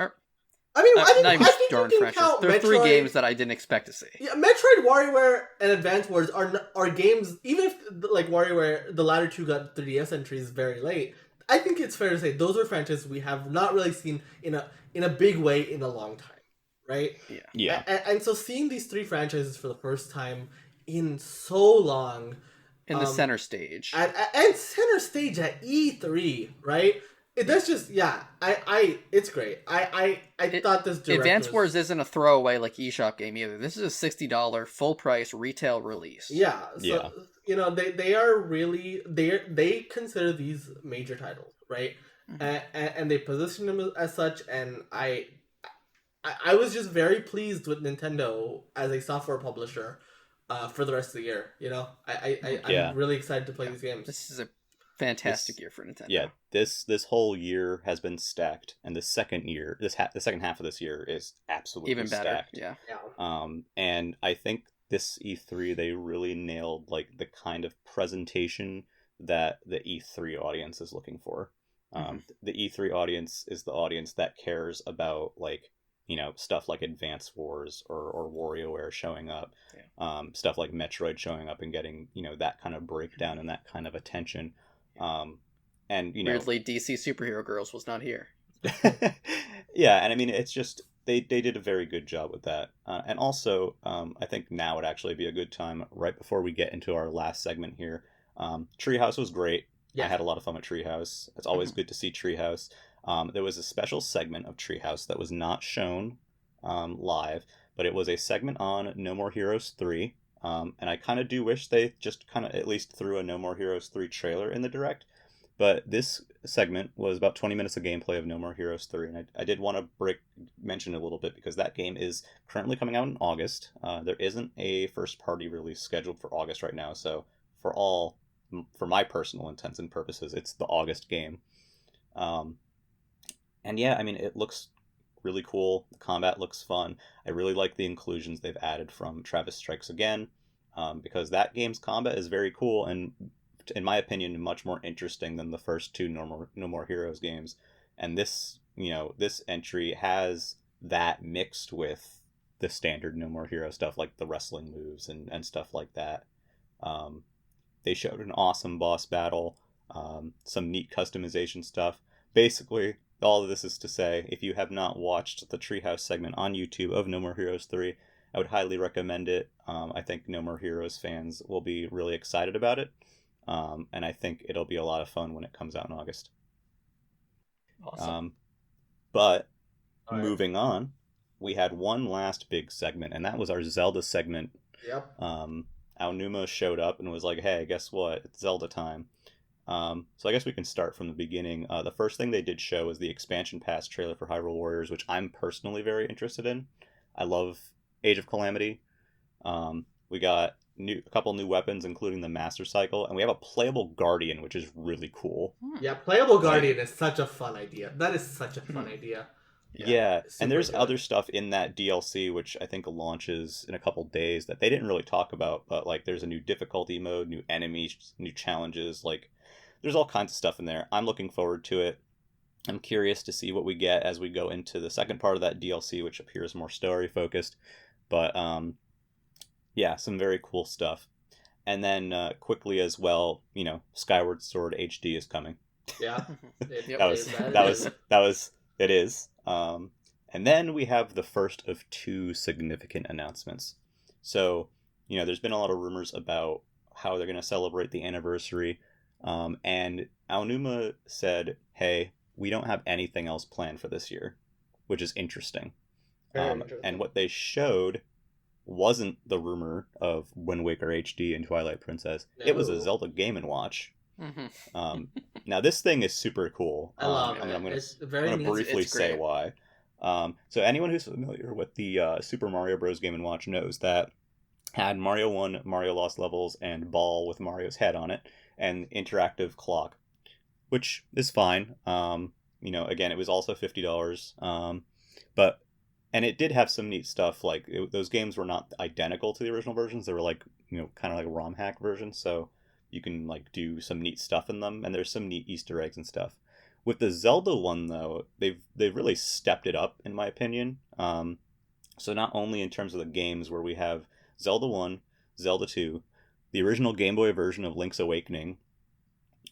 I mean, Not even I think darn you can franchise. count There are three Metroid- games that I didn't expect to see. Yeah, Metroid, WarioWare, and Advance Wars are games. Even if like WarioWare, the latter two got 3DS entries very late. I think it's fair to say those are franchises we have not really seen in a big way in a long time, right? Yeah. And so seeing these three franchises for the first time in so long, In the center stage. and center stage at E3, right? That's just it's great. I thought this direct Advance was, Wars isn't a throwaway like eShop game either. This is a $60 full price retail release. Yeah, so Yeah. they are really they consider these major titles, right? And they position them as such. And I was just very pleased with Nintendo as a software publisher for the rest of the year. I'm really excited to play these games. This is a fantastic year for Nintendo. Yeah, this whole year has been stacked, and the second year, the second half of this year is absolutely Even better. stacked. Yeah. And I think this E3 they really nailed like the kind of presentation that the E3 audience is looking for. The E3 audience is the audience that cares about like stuff like Advance Wars or WarioWare showing up, stuff like Metroid showing up and getting that kind of breakdown and that kind of attention. And Weirdly, DC Superhero Girls was not here. yeah, and I mean it's just they did a very good job with that. And also I think now would actually be a good time right before we get into our last segment here. Treehouse was great. I had a lot of fun with Treehouse. It's always good to see Treehouse. There was a special segment of Treehouse that was not shown live, but it was a segment on No More Heroes 3. And I kind of do wish they just kind of at least threw a No More Heroes 3 trailer in the direct. But this segment was about 20 minutes of gameplay of No More Heroes 3. And I did want to mention it a little bit because that game is currently coming out in August. There isn't a first-party release scheduled for August right now. So for my personal intents and purposes, it's the August game. And yeah, I mean, it looks really cool. The combat looks fun. I really like the inclusions they've added from Travis Strikes Again, because that game's combat is very cool and, in my opinion, much more interesting than the first two No More Heroes games. And this entry has that mixed with the standard No More Hero stuff, like the wrestling moves and stuff like that. They showed an awesome boss battle, some neat customization stuff. Basically, all of this is to say, if you have not watched the Treehouse segment on YouTube of No More Heroes 3, I would highly recommend it. I think No More Heroes fans will be really excited about it. And I think it'll be a lot of fun when it comes out in August. Awesome. But moving on, we had one last big segment, and that was our Zelda segment. Yep. Aonuma showed up and was like, hey, guess what? It's Zelda time. So I guess we can start from the beginning. The first thing they did show was the expansion pass trailer for Hyrule Warriors, which I'm personally very interested in. I love Age of Calamity. We got a couple new weapons, including the Master Cycle, and we have a playable Guardian, which is really cool. Yeah, playable Guardian is such a fun idea. That is such a fun idea. Yeah, and there's other stuff in that DLC, which I think launches in a couple days that they didn't really talk about, but like there's a new difficulty mode, new enemies, new challenges, like there's all kinds of stuff in there. I'm looking forward to it. I'm curious to see what we get as we go into the second part of that DLC, which appears more story focused. But yeah, some very cool stuff. And then quickly as well, Skyward Sword HD is coming. Yeah, it is. And then we have the first of two significant announcements. So, there's been a lot of rumors about how they're going to celebrate the anniversary. And Aonuma said, hey, we don't have anything else planned for this year, which is interesting. And what they showed wasn't the rumor of Wind Waker HD and Twilight Princess. No. It was a Zelda Game & Watch. Mm-hmm. Now, this thing is super cool. I love it. I'm going to briefly say why. So anyone who's familiar with the Super Mario Bros. Game & Watch knows that had Mario 1, Mario Lost Levels, and Ball with Mario's head on it, and interactive clock, which is fine. Again, it was also $50. And it did have some neat stuff. Like those games were not identical to the original versions. They were like, kind of like a ROM hack version. So you can like do some neat stuff in them, and there's some neat Easter eggs and stuff. With the Zelda one though, they've really stepped it up in my opinion. So not only in terms of the games where we have Zelda 1, Zelda 2, the original Game Boy version of Link's Awakening,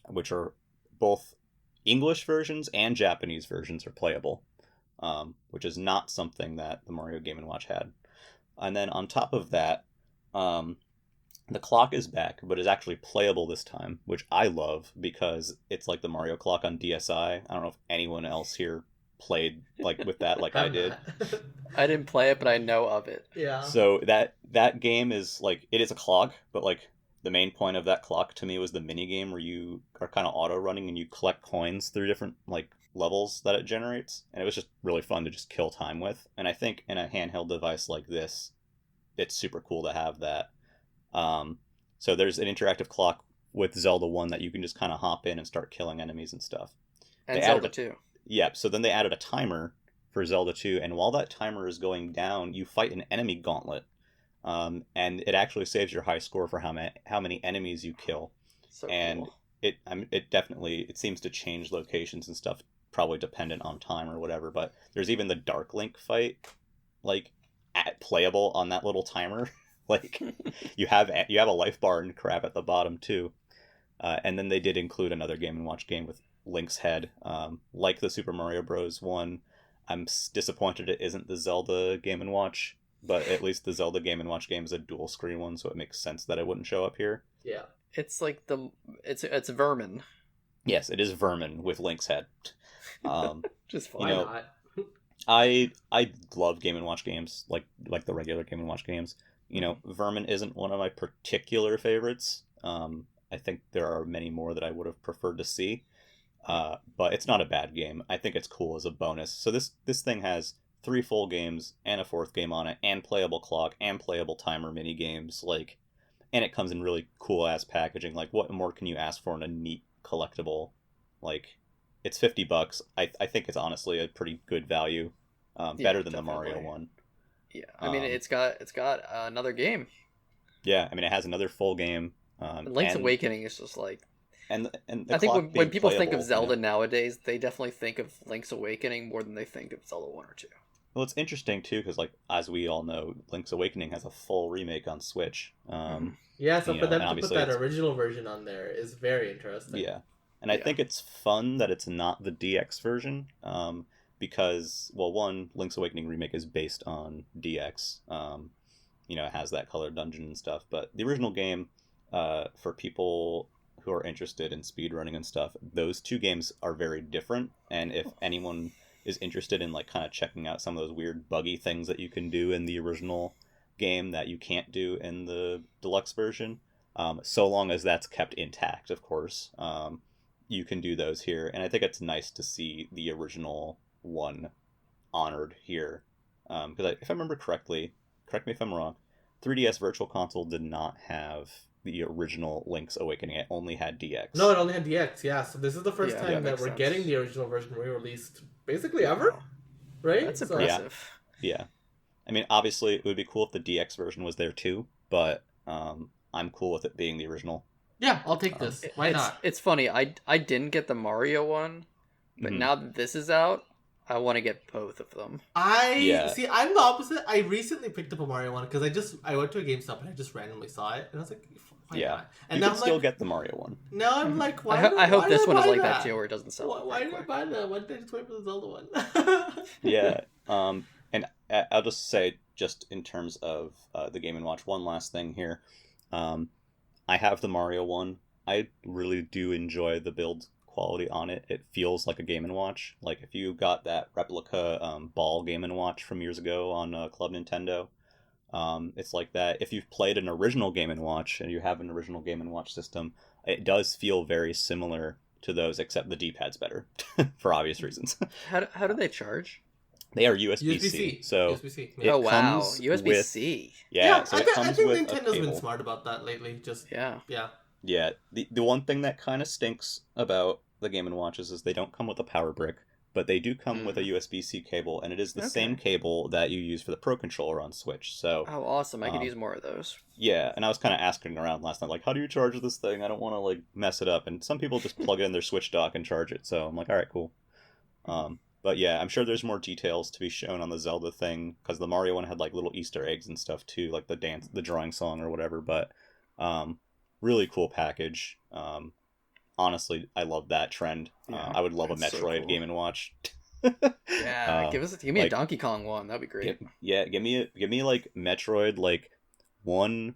which are both English versions and Japanese versions are playable, which is not something that the Mario Game & Watch had. And then on top of that, the clock is back, but is actually playable this time, which I love because it's like the Mario clock on DSi. I don't know if anyone else here played like with that like I did. I didn't play it, but I know of it. Yeah. So that game is like, it is a clock, but like the main point of that clock to me was the mini game where you are kind of auto running and you collect coins through different like levels that it generates, and it was just really fun to just kill time with. And I think in a handheld device like this, it's super cool to have that. So there's an interactive clock with Zelda 1 that you can just kind of hop in and start killing enemies and stuff. And Zelda 2. Yep, so then they added a timer for Zelda 2, and while that timer is going down, you fight an enemy gauntlet. And it actually saves your high score for how many enemies you kill. So and cool. It seems to change locations and stuff, probably dependent on time or whatever, but there's even the Dark Link fight, like, playable on that little timer. Like, you have a life bar and crap at the bottom too. And then they did include another Game & Watch game with Link's head, like the Super Mario Bros. One. I'm disappointed it isn't the Zelda Game & Watch, but at least the Zelda Game & Watch game is a dual screen one, so it makes sense that it wouldn't show up here. Yeah. It's like it's Vermin. Yes, it is Vermin with Link's head. Just fine. Why You know, not? I love Game & Watch games, like the regular Game & Watch games. You know, Vermin isn't one of my particular favorites. I think there are many more that I would have preferred to see. But it's not a bad game. I think it's cool as a bonus. So this thing has 3 full games and a 4th game on it, and playable clock and playable timer mini games, like, and it comes in really cool ass packaging. Like, what more can you ask for in a neat collectible? Like, it's $50. I think it's honestly a pretty good value. Better than definitely. the Mario one. Yeah, I mean it's got another game. Yeah, I mean it has another full game. Link's Awakening is just like. And I think when people think of Zelda you know? nowadays, they definitely think of Link's Awakening more than they think of Zelda 1 or 2. Well, it's interesting too because, like, as we all know, Link's Awakening has a full remake on Switch. Yeah, so you for know, them and to put obviously that it's- original version on there is very interesting. Yeah, and I Yeah. think it's fun that it's not the DX version, because, well, one, Link's Awakening remake is based on DX. You know, it has that colored dungeon and stuff, but the original game, for people who are interested in speedrunning and stuff, those two games are very different. And if anyone is interested in, like, kind of checking out some of those weird buggy things that you can do in the original game that you can't do in the deluxe version, so long as that's kept intact, of course, you can do those here. And I think it's nice to see the original one honored here, because if I remember correctly, correct me if I'm wrong, 3DS Virtual Console did not have the original Link's Awakening. It only had DX. No, it only had DX, yeah. So this is the first Yeah, time that makes we're sense. getting the original version re-released basically ever, right? That's So- impressive. Yeah. I mean, obviously, it would be cool if the DX version was there too, but I'm cool with it being the original. Yeah, I'll take this. Why not? It's funny. I didn't get the Mario one, but Mhm. now that this is out, I want to get both of them. Yeah. See, I'm the opposite. I recently picked up a Mario one because I went to a GameStop and I just randomly saw it and I was like, why Yeah. not? And You now can I'm still like, get the Mario one. now I'm like, why? I hope why this did I one is buy like that too, where it doesn't sell. Why very did I quick. buy that? Why did I just wait for the Zelda one? Yeah. And I'll just say, just in terms of the Game & Watch, one last thing here. I have the Mario one. I really do enjoy the build quality on it. It feels like a Game & Watch. Like, if you got that replica ball Game & Watch from years ago on Club Nintendo, it's like that. If you've played an original Game & Watch and you have an original Game & Watch system, it does feel very similar to those, except the D-pad's better, for obvious reasons. How do they charge? They are USB-C. USB-C. So USB-C. it Oh wow, comes USB-C. yeah, so it I comes think with a Nintendo's been cable. smart about that lately. Just Yeah. Yeah, the one thing that kind of stinks about the Game & Watches is they don't come with a power brick. but they do come with a USB-C cable, and it is the same cable that you use for the Pro Controller on Switch. So, oh, awesome! I could use more of those. Yeah, and I was kind of asking around last night, like, how do you charge this thing? I don't want to like mess it up. And some people just plug it in their Switch dock and charge it. So I'm like, all right, cool. But yeah, I'm sure there's more details to be shown on the Zelda thing, because the Mario one had like little Easter eggs and stuff too, like the drawing song or whatever. But really cool package. Honestly, I love that trend. I would love a Metroid so cool. Game and Watch. Yeah, give me like, a Donkey Kong one. That'd be great. Give me like Metroid, like 1,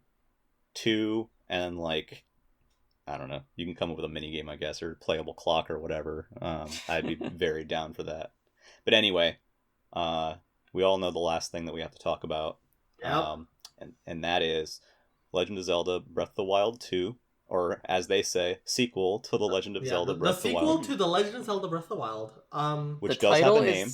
2, and like, I don't know. You can come up with a mini game, I guess, or playable clock or whatever. I'd be very down for that. But anyway, we all know the last thing that we have to talk about. Yep. And that is Legend of Zelda Breath of the Wild 2, or as they say, sequel to The Legend of Zelda Breath of the Wild. The sequel to The Legend of Zelda Breath of the Wild. Which the does have a name.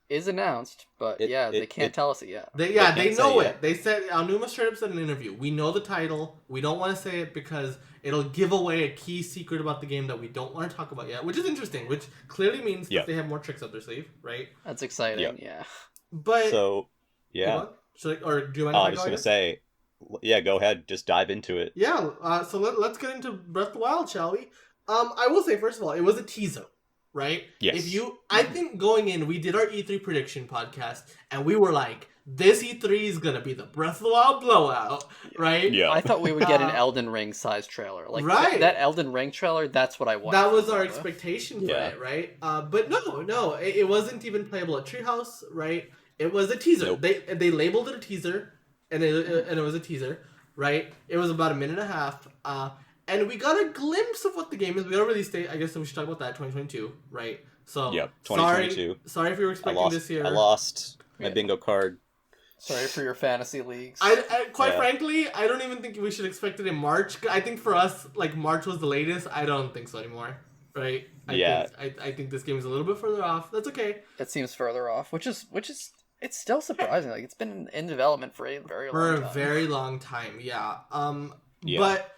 Is announced, but they can't tell us it yet. They know it. They said, Aonuma straight up said in an interview, we know the title, we don't want to say it because it'll give away a key secret about the game that we don't want to talk about yet, which is interesting, which clearly means that they have more tricks up their sleeve, right? That's exciting, yeah. But, so, yeah. Or do you mind if I was just going to say, yeah, go ahead, just dive into it. Yeah, so let's get into Breath of the Wild, shall we? I will say, first of all, it was a teaser. Right? Yes. I think going in, we did our E3 prediction podcast, and we were like, this E3 is gonna be the Breath of the Wild blowout, right? Yeah. I thought we would get an Elden Ring size trailer. Like, right. That Elden Ring trailer, that's what I wanted. That was our expectation for it, right? But no, it wasn't even playable at Treehouse, right? It was a teaser. Nope. They labeled it a teaser, and it was a teaser, right? It was about a minute and a half, and we got a glimpse of what the game is. We got a release date. I guess we should talk about that, 2022, right? So, 2022. Sorry if you were expecting this year. I lost my bingo card. Sorry for your fantasy leagues. I quite frankly, I don't even think we should expect it in March. I think for us, like, March was the latest. I don't think so anymore, right? I think this game is a little bit further off. That's okay. It seems further off, which is it's still surprising. Like, it's been in development for a very long time. For a very long time, yeah. But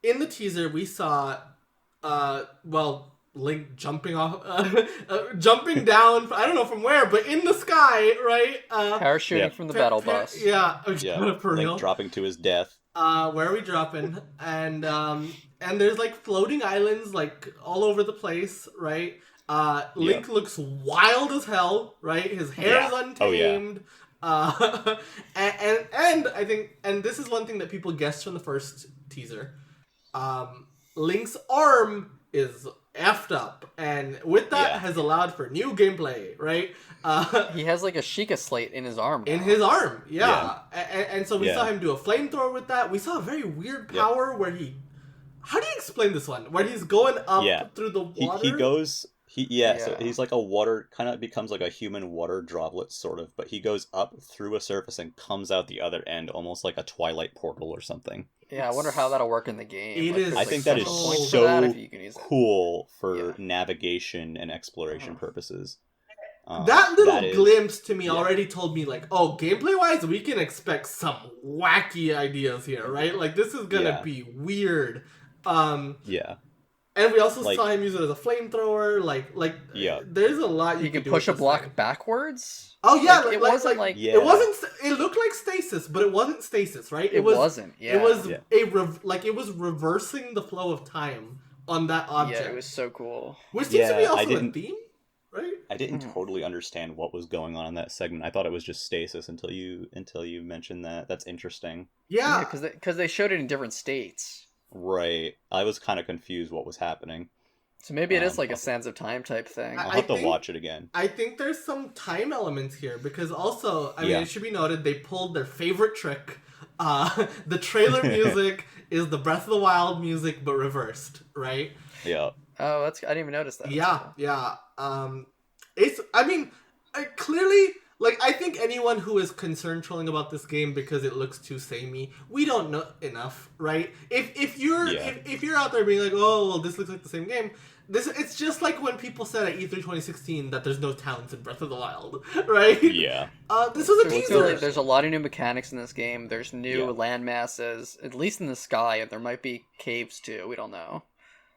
in the teaser, we saw, Link jumping off, jumping down. I don't know from where, but in the sky, right? Parachuting from the battle bus. For real. Link dropping to his death. Where are we dropping? And there's like floating islands like all over the place, right? Link looks wild as hell, right? His hair is untamed. And I think, and this is one thing that people guessed from the first teaser. Link's arm is effed up, and with that has allowed for new gameplay, right? He has like a Sheikah slate in his arm now. In his arm, and so we saw him do a flamethrower with that. We saw a very weird power where he, how do you explain this one? Where he's going up through the water? So he's like a water, kind of becomes like a human water droplet, sort of, but he goes up through a surface and comes out the other end, almost like a Twilight portal or something. Yeah, I wonder how that'll work in the game. I think that is so cool for navigation and exploration purposes. That little glimpse to me already told me, like, oh, gameplay-wise, we can expect some wacky ideas here, right? Like, this is gonna be weird. And we also saw him use it as a flamethrower. There's a lot you can push a block backwards. Oh yeah, it wasn't like it wasn't. It looked like stasis, but it wasn't stasis, right? It wasn't. Yeah, it was it was reversing the flow of time on that object. Yeah, it was so cool. Which seems to be also a theme, right? I didn't totally understand what was going on in that segment. I thought it was just stasis until you mentioned that. That's interesting. Yeah, because they showed it in different states. Right. I was kind of confused what was happening. So maybe it is like a Sands of Time type thing. I'll have to watch it again. I think there's some time elements here because also, I mean, it should be noted they pulled their favorite trick. The trailer music is the Breath of the Wild music but reversed, right? Yeah. Oh, I didn't even notice that. Yeah. Clearly, like, I think anyone who is concerned trolling about this game because it looks too samey, we don't know enough, right? If you're out there being like, oh, well, this looks like the same game, it's just like when people said at E3 2016 that there's no towns in Breath of the Wild, right? Yeah. This was a teaser. There's a lot of new mechanics in this game. There's new land masses, at least in the sky, and there might be caves too. We don't know.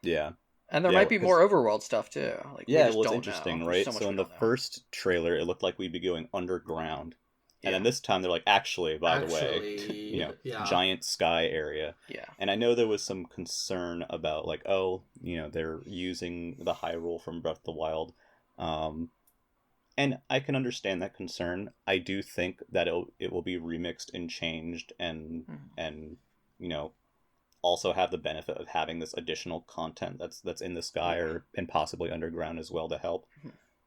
Yeah. And there Yeah, might be 'cause- more overworld stuff too. Like, we Yeah, just well, it's don't interesting, know. right? There's so much So we in the don't know. first trailer, it looked like we'd be going underground. And Yeah. then this time they're like, actually, by the way, Actually, yeah. giant sky area. Yeah. And I know there was some concern about like, oh, they're using the Hyrule from Breath of the Wild. And I can understand that concern. I do think that it will be remixed and changed and also have the benefit of having this additional content that's in the sky and possibly underground as well to help.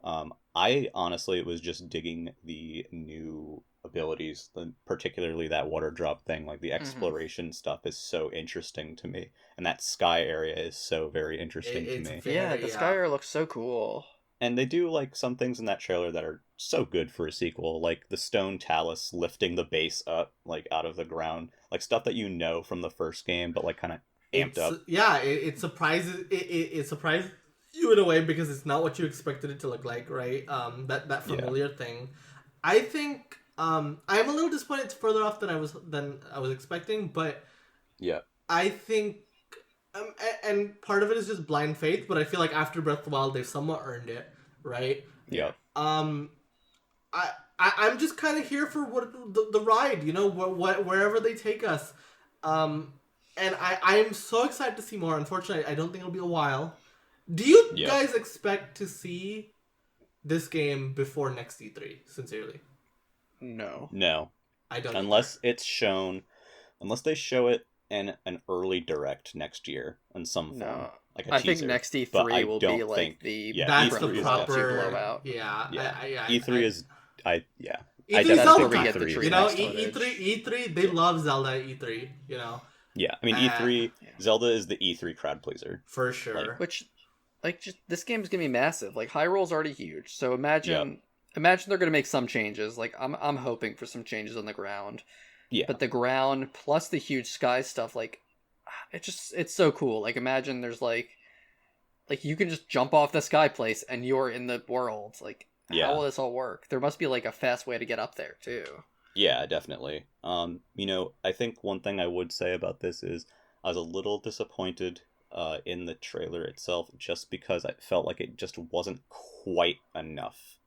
I honestly was just digging the new abilities, particularly that water drop thing. Like the exploration stuff is so interesting to me, and that sky area is so very interesting to me. Yeah, the sky area looks so cool. And they do like some things in that trailer that are so good for a sequel, like the stone talus lifting the base up like out of the ground, like stuff that from the first game, but like kind of amped up. Yeah, it surprises it surprises you in a way because it's not what you expected it to look like, right? That familiar thing. I think I'm a little disappointed it's further off than I was expecting, but yeah, I think. And part of it is just blind faith, but I feel like after Breath of the Wild, they've somewhat earned it, right? Yeah. I'm just kind of here for what the ride, wherever they take us. And I'm so excited to see more. Unfortunately, I don't think it'll be a while. Do you guys expect to see this game before next E3? Sincerely, no. I don't. Unless it's shown, unless they show it in an early direct next year in some form. No. Like a I teaser. think next E3 will be like that's E3 the proper blowout. E3 is E3 I Zelda definitely time. think E3, E3, they love Zelda at E3. Yeah, I mean E3, Zelda is the E3 crowd pleaser for sure. Just this game's gonna be massive. Like Hyrule's already huge, so imagine they're gonna make some changes. Like I'm hoping for some changes on the ground. Yeah. But the ground plus the huge sky stuff, like it's so cool. Like imagine there's like you can just jump off the sky place and you're in the world. Like how will this all work? There must be like a fast way to get up there too. Yeah, definitely. I think one thing I would say about this is I was a little disappointed in the trailer itself just because I felt like it just wasn't quite enough.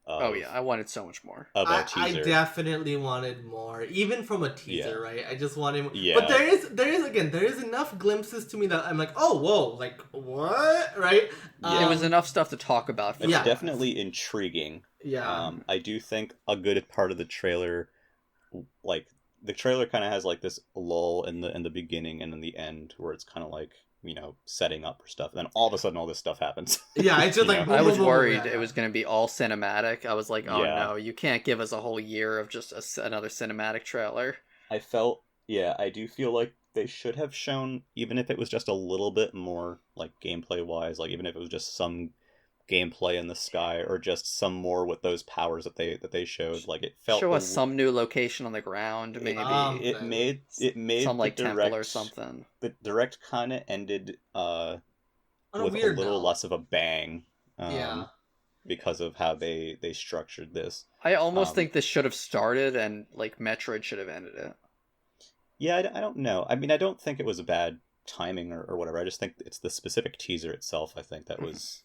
I wanted so much more. I definitely wanted more, even from a teaser, right? I just wanted more. Yeah. But there is enough glimpses to me that I'm like, oh, whoa, like, what? Right? It was enough stuff to talk about. It's definitely intriguing. Yeah. I do think a good part of the trailer, like, the trailer kind of has, like, this lull in the beginning and in the end where it's kind of like, setting up for stuff. And then all of a sudden all this stuff happens. Yeah, it's just like... I was worried it was going to be all cinematic. I was like, oh no, you can't give us a whole year of just another cinematic trailer. I do feel like they should have shown, even if it was just a little bit more, like, gameplay-wise, like, even if it was just some gameplay in the sky or just some more with those powers that they showed. Like, it felt... Show us some new location on the ground, maybe. It made some, like, direct, temple or something. The direct kind of ended with a little note. less of a bang. Because of how they structured this. I almost think this should have started and, like, Metroid should have ended it. Yeah, I don't know. I mean, I don't think it was a bad timing or whatever. I just think it's the specific teaser itself, I think, that was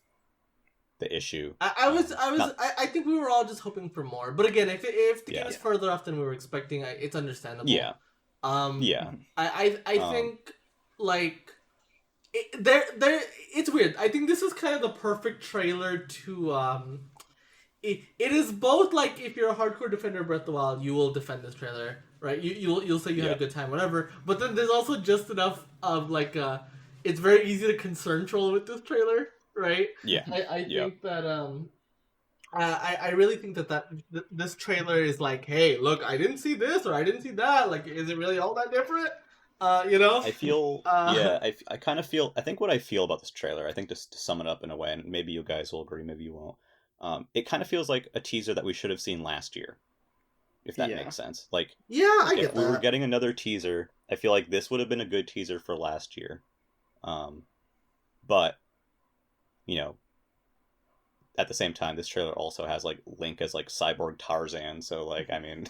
the issue. I think we were all just hoping for more. But again, if the game is further off than we were expecting, it's understandable. Yeah. I think, like... It's weird. I think this is kind of the perfect trailer to it is both like if you're a hardcore defender of Breath of the Wild, you will defend this trailer, right? You'll say you had a good time, whatever. But then there's also just enough of like it's very easy to concern troll with this trailer, right? Yeah. I think that I really think that this trailer is like, hey, look, I didn't see this or I didn't see that. Like, is it really all that different? I feel, I kind of feel, I think what I feel about this trailer, I think just to sum it up in a way, and maybe you guys will agree, maybe you won't, it kind of feels like a teaser that we should have seen last year, if that makes sense. Like, I get if we were getting another teaser, I feel like this would have been a good teaser for last year. But, at the same time, this trailer also has, like, Link as, like, Cyborg Tarzan, so, like, I mean...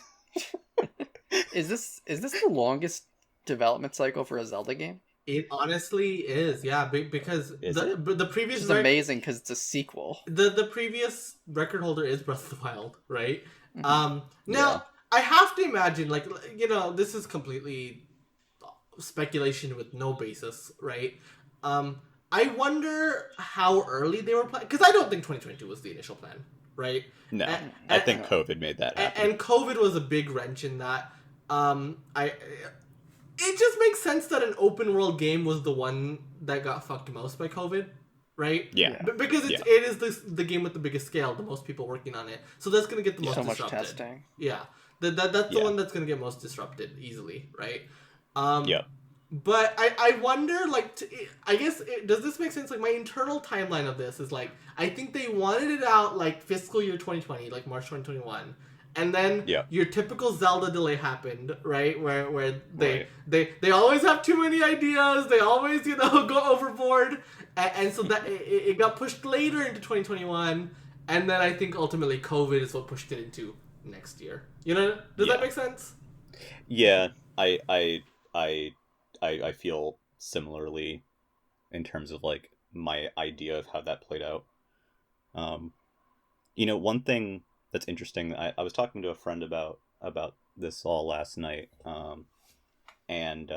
Is this the longest development cycle for a Zelda game? It honestly is, yeah, because Is the Which previous is amazing because it's a sequel. the previous record holder is Breath of the Wild, right? Mhm. Now Yeah. I have to imagine, like, this is completely speculation with no basis, right? I wonder how early they were planning, because I don't think 2022 was the initial plan, right? No. And, I and, think COVID made that happen. and COVID was a big wrench in that. I It just makes sense that an open world game was the one that got fucked most by COVID, right? Yeah. Because Yeah. it is the game with the biggest scale, the most people working on it, so that's gonna get the most So much disrupted. testing. Yeah, that's the Yeah. one that's gonna get most disrupted easily, right? Yep. But I wonder, like, I guess, does this make sense? Like, my internal timeline of this is, like, I think they wanted it out, like, fiscal year 2020, like, March 2021. And then Yep. your typical Zelda delay happened, right? Where Right. they always have too many ideas. They always, go overboard. And so that it got pushed later into 2021. And then I think ultimately COVID is what pushed it into next year. Does Yeah. that make sense? Yeah. I feel similarly in terms of like my idea of how that played out. One thing that's interesting, I was talking to a friend about this all last night, and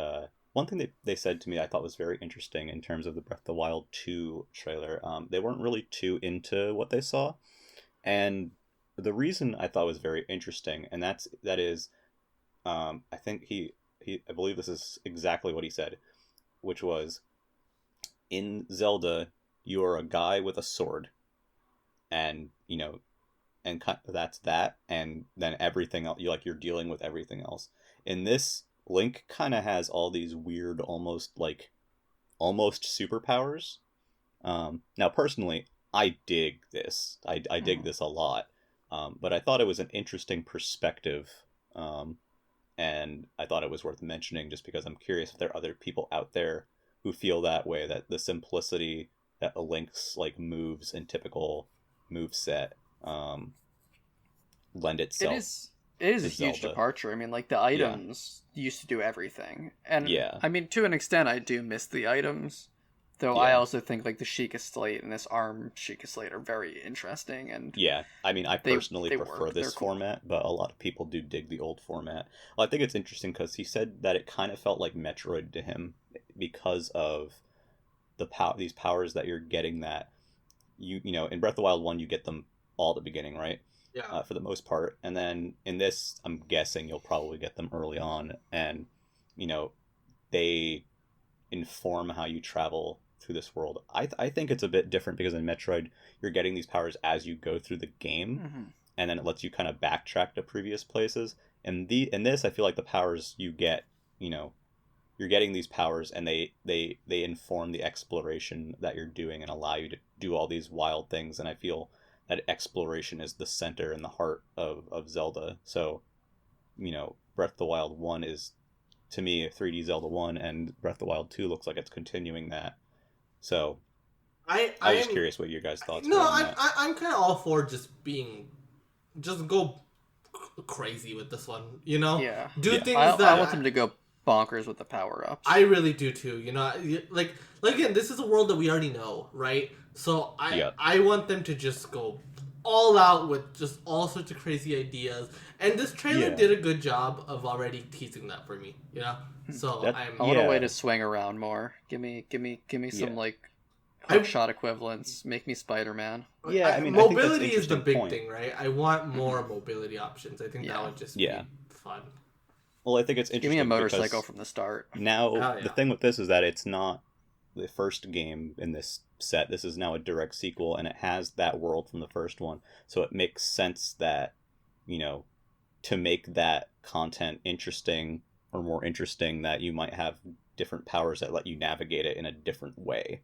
one thing they said to me I thought was very interesting in terms of the Breath of the Wild 2 trailer. They weren't really too into what they saw, and the reason I thought was very interesting, and that is, I think I believe this is exactly what he said, which was, in Zelda, you are a guy with a sword, and and that's that, and then everything else, you're dealing with everything else. In this, Link kind of has all these weird, almost superpowers. Now, personally, I dig this. I dig this a lot. But I thought it was an interesting perspective. And I thought it was worth mentioning just because I'm curious if there are other people out there who feel that way, that the simplicity that a Link's like moves and typical move set lend itself. It is to a huge Zelda. departure. I mean, like, the items used to do everything. And Yeah. I mean, to an extent I do miss the items. Though I Yeah. also think like the Sheikah Slate and this Arm Sheikah Slate are very interesting, and Yeah, I mean, I personally they prefer work. this They're cool. format, but a lot of people do dig the old format. Well, I think it's interesting because he said that it kind of felt like Metroid to him because of these powers that you're getting, that in Breath of the Wild 1 you get them all at the beginning, right? Yeah. For the most part, and then in this, I'm guessing you'll probably get them early on, and they inform how you travel through this world. I think it's a bit different because in Metroid you're getting these powers as you go through the game, Mm-hmm. and then it lets you kind of backtrack to previous places. And in this, I feel like the powers you get, you're getting these powers, and they inform the exploration that you're doing and allow you to do all these wild things. And I feel that exploration is the center and the heart of Zelda. So, Breath of the Wild 1 is, to me, 3D Zelda 1, and Breath of the Wild 2 looks like it's continuing that. So I was just curious what your guys' thoughts were on that. I'm kind of all for just go crazy with this one. Yeah. Do Yeah. things I that want them to go bonkers with the power ups. I really do too. Like again, this is a world that we already know, right? So Yeah. I want them to just go all out with just all sorts of crazy ideas. And this trailer Yeah. did a good job of already teasing that for me. So That- I'm I want a way Yeah. to swing around more. Give me some Yeah. like I- hook shot equivalents. Make me Spider-Man. Yeah, I mean, I think that's an mobility is the interesting big point. thing, right? I want more mobility options. I think that Yeah. would just Yeah. be fun. Well, I think it's Give interesting me a motorcycle because from the start. now Oh, yeah. the thing with this is that it's not the first game in this set. This is now a direct sequel, and it has that world from the first one. So it makes sense that, to make that content interesting or more interesting, that you might have different powers that let you navigate it in a different way.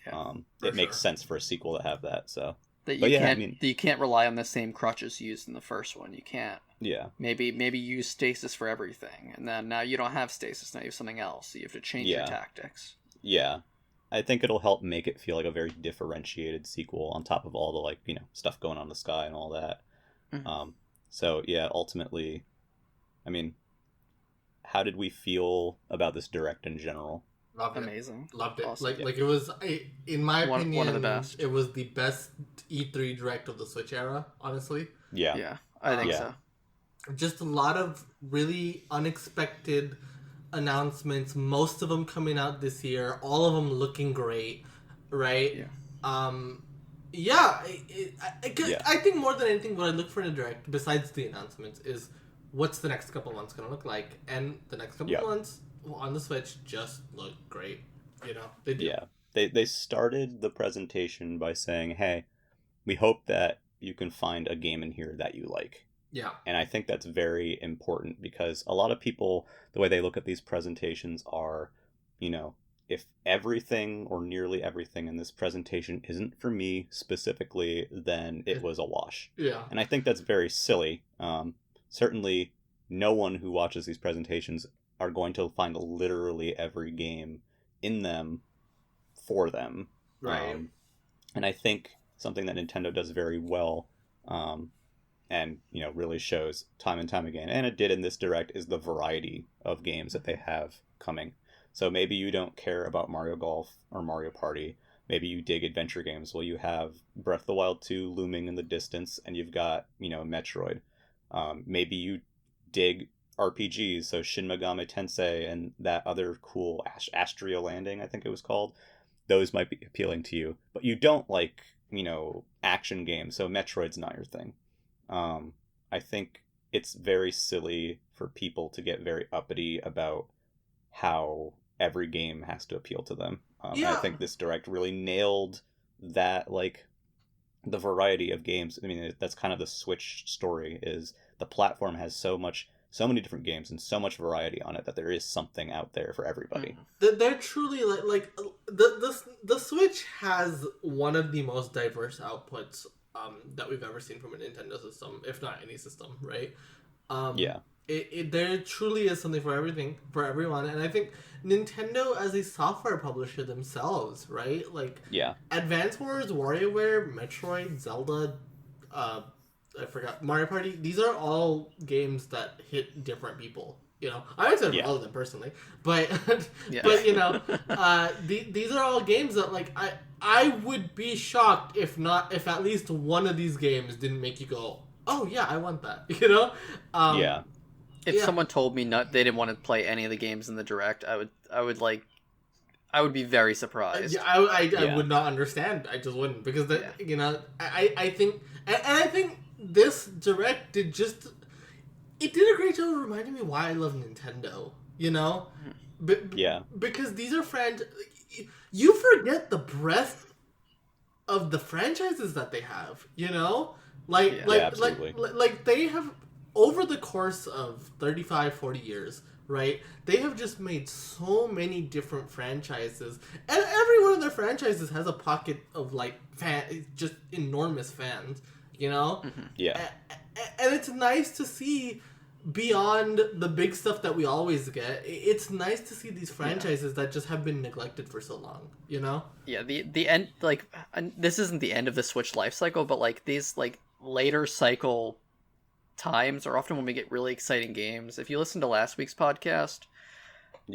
Yeah, It makes sure. sense for a sequel to have that. So That But you yeah, I can't mean- you can't rely on the same crutches used in the first one. You can't. yeah, Maybe use stasis for everything, and then now you don't have stasis. Now you have something else. So you have to change your Yeah. tactics. yeah. I think it'll help make it feel like a very differentiated sequel on top of all the stuff going on in the sky and all that. Mhm. So yeah, ultimately, I mean, how did we feel about this direct in general? Loved it. amazing. Loved it. Awesome. Like it was, in my opinion, One of the best. It was the best E3 Direct of the Switch era. Honestly, Yeah. I think Yeah. so. just a lot of really unexpected announcements. Most of them coming out this year. All of them looking great, right? Yeah. I think more than anything, what I look for in a Direct, besides the announcements, is what's the next couple months going to look like, and the next couple months on the Switch just look great. You know, they do. Yeah. They started the presentation by saying, hey, we hope that you can find a game in here that you like. Yeah. And I think that's very important because a lot of people, the way they look at these presentations are, you know, if everything or nearly everything in this presentation isn't for me specifically, then it was a wash. Yeah. And I think that's very silly. Certainly, no one who watches these presentations are going to find literally every game in them for them. Right. And I think something that Nintendo does very well, and you know really shows time and time again, and it did in this Direct, is the variety of games that they have coming. So maybe you don't care about Mario Golf or Mario Party. Maybe you dig adventure games. Well, you have Breath of the Wild 2 looming in the distance, and you've got, you know, Metroid. Maybe you dig RPGs, so Shin Megami Tensei and that other cool Astria Landing, I think it was called. Those might be appealing to you. But you don't like, you know, action games, so Metroid's not your thing. I think it's very silly for people to get very uppity about how every game has to appeal to them. I think this Direct really nailed that, like, the variety of games. I mean, that's kind of the Switch story, is the platform has so many different games and so much variety on it that there is something out there for everybody. They're truly like the Switch has one of the most diverse outputs that we've ever seen from a Nintendo system, if not any system, right? There truly is something for everyone, and I think Nintendo as a software publisher themselves, right? Like, Advance Wars, WarioWare, Metroid, Zelda, I forgot, Mario Party. These are all games that hit different people. You know, I'm excited for all of them personally, but but you know, these are all games that, like, I would be shocked if at least one of these games didn't make you go, oh yeah, I want that. You know, If someone told me they didn't want to play any of the games in the Direct, I would be very surprised. I would not understand. I just wouldn't, because you know, I think this Direct did a great job of reminding me why I love Nintendo. You know, because these are you forget the breadth of the franchises that they have. You know, like they have, over the course of 35, 40 years, right? They have just made so many different franchises, and every one of their franchises has a pocket of, like, just enormous fans, you know? And it's nice to see, beyond the big stuff that we always get, it's nice to see these franchises that just have been neglected for so long, you know? Yeah, the end, like, this isn't the end of the Switch life cycle, but, like, these, like, later cycle times are often when we get really exciting games. If you listen to last week's podcast,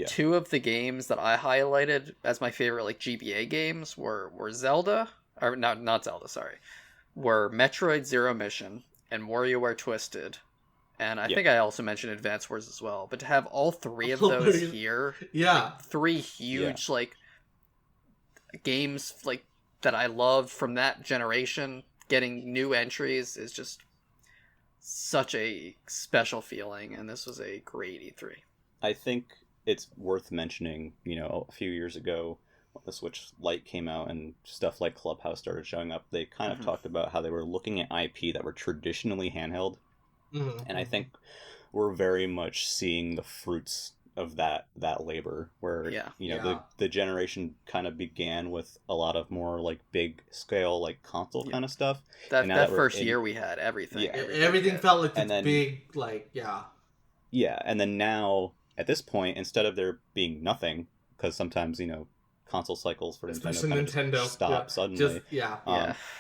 two of the games that I highlighted as my favorite, like, GBA games were Zelda, or not Zelda, sorry, were Metroid Zero Mission and WarioWare Twisted, and I think I also mentioned Advance Wars as well. But to have all three of those here, like, three huge like games, like, that I love from that generation, getting new entries is just such a special feeling, and this was a great E3. I think it's worth mentioning, you know, a few years ago when the Switch Lite came out and stuff like Clubhouse started showing up, they kind of talked about how they were looking at IP that were traditionally handheld. And I think we're very much seeing the fruits of that labor, where the generation kind of began with a lot of more, like, big scale, like, console kind of stuff. That first year we had everything. Everything felt like this big, like, and then now at this point, instead of there being nothing, because sometimes, you know, console cycles for Nintendo just stop suddenly.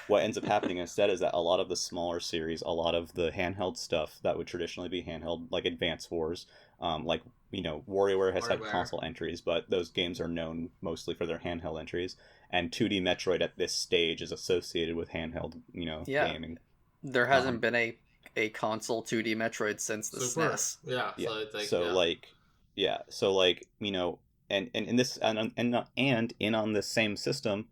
What ends up happening instead is that a lot of the smaller series, a lot of the handheld stuff that would traditionally be handheld, like Advance Wars, like WarioWare has had WarioWare. console entries, but those games are known mostly for their handheld entries. And 2D Metroid at this stage is associated with handheld, Yeah. gaming. There hasn't been a console 2D Metroid since the Super. SNES. Yeah. Yeah. So it's like So yeah. like, yeah. So like, and in this and in on this same system,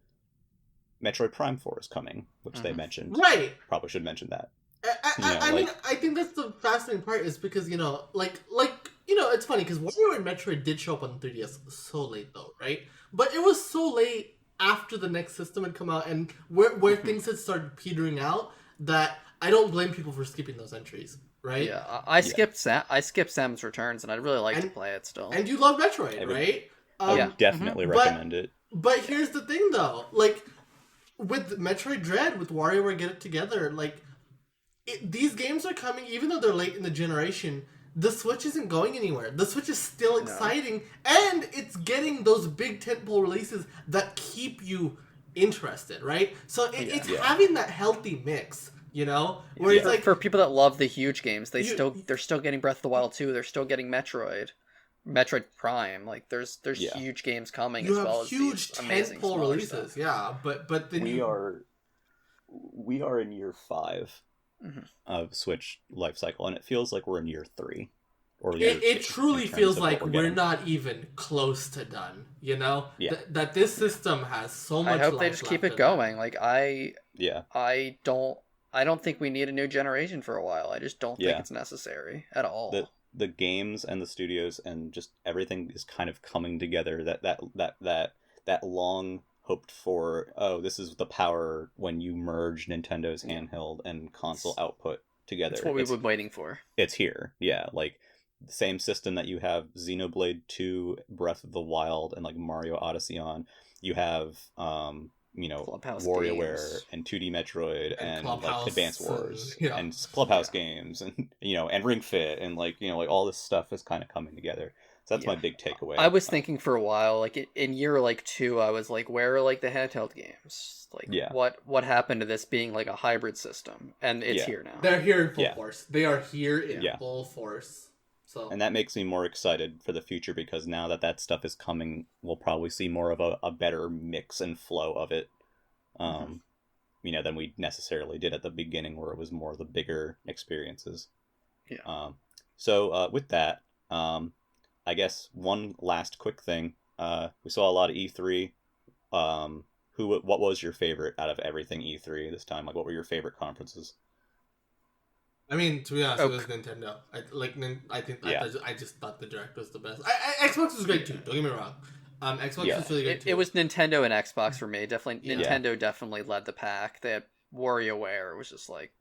Metroid Prime 4 is coming, which they Mhm. mentioned. Right. Probably should mention that. I mean, I think that's the fascinating part is because it's funny because WarioWare and Metroid did show up on 3DS so late though, right? But it was so late after the next system had come out and where things had started petering out that I don't blame people for skipping those entries, right? Yeah, I skipped Samus Returns, and I'd really like to play it still. And you love Metroid, right? I would Yeah. definitely recommend it. But here's the thing though, like with Metroid Dread, with WarioWare Get It Together, like these games are coming even though they're late in the generation. The Switch isn't going anywhere. The Switch is still exciting, and it's getting those big tentpole releases that keep you interested, right? So it's having that healthy mix, where it's like for people that love the huge games, they're still getting Breath of the Wild 2. They're still getting Metroid Prime. Like there's huge games coming as well as huge these amazing tentpole releases. stuff. Yeah, but then we are in year 5 of Switch life cycle, and it feels like we're in year 3. Or it truly feels like we're not even close to done. Yeah. That this system has so much. I hope they just keep it going. Like I don't think we need a new generation for a while. I just don't think it's necessary at all. The games and the studios and just everything is kind of coming together. That long hoped for. Oh, this is the power when you merge Nintendo's handheld and console output together. It's what we've been waiting for. It's here. Yeah, like the same system that you have Xenoblade 2, Breath of the Wild, and like Mario Odyssey on. You have Clubhouse WarioWare games. and 2D Metroid and like Advance Wars and and Clubhouse games and and Ring Fit and like all this stuff is kind of coming together. So that's my big takeaway. I was thinking for a while, like in year 2, I was like, where are like the handheld games? Like what happened to this being like a hybrid system? And it's here now. They're here in full force. They are here in full force. So. And that makes me more excited for the future because now that stuff is coming, we'll probably see more of a better mix and flow of it, than we necessarily did at the beginning, where it was more of the bigger experiences. Yeah. So with that, I guess one last quick thing. We saw a lot of E3. What was your favorite out of everything E3 this time? Like, what were your favorite conferences? I mean, to be honest, it was Nintendo. I just thought the Direct was the best. Xbox was great too. Don't get me wrong. Xbox was really good too. It was Nintendo and Xbox for me. Definitely, Nintendo definitely led the pack. They had WarioWare was just like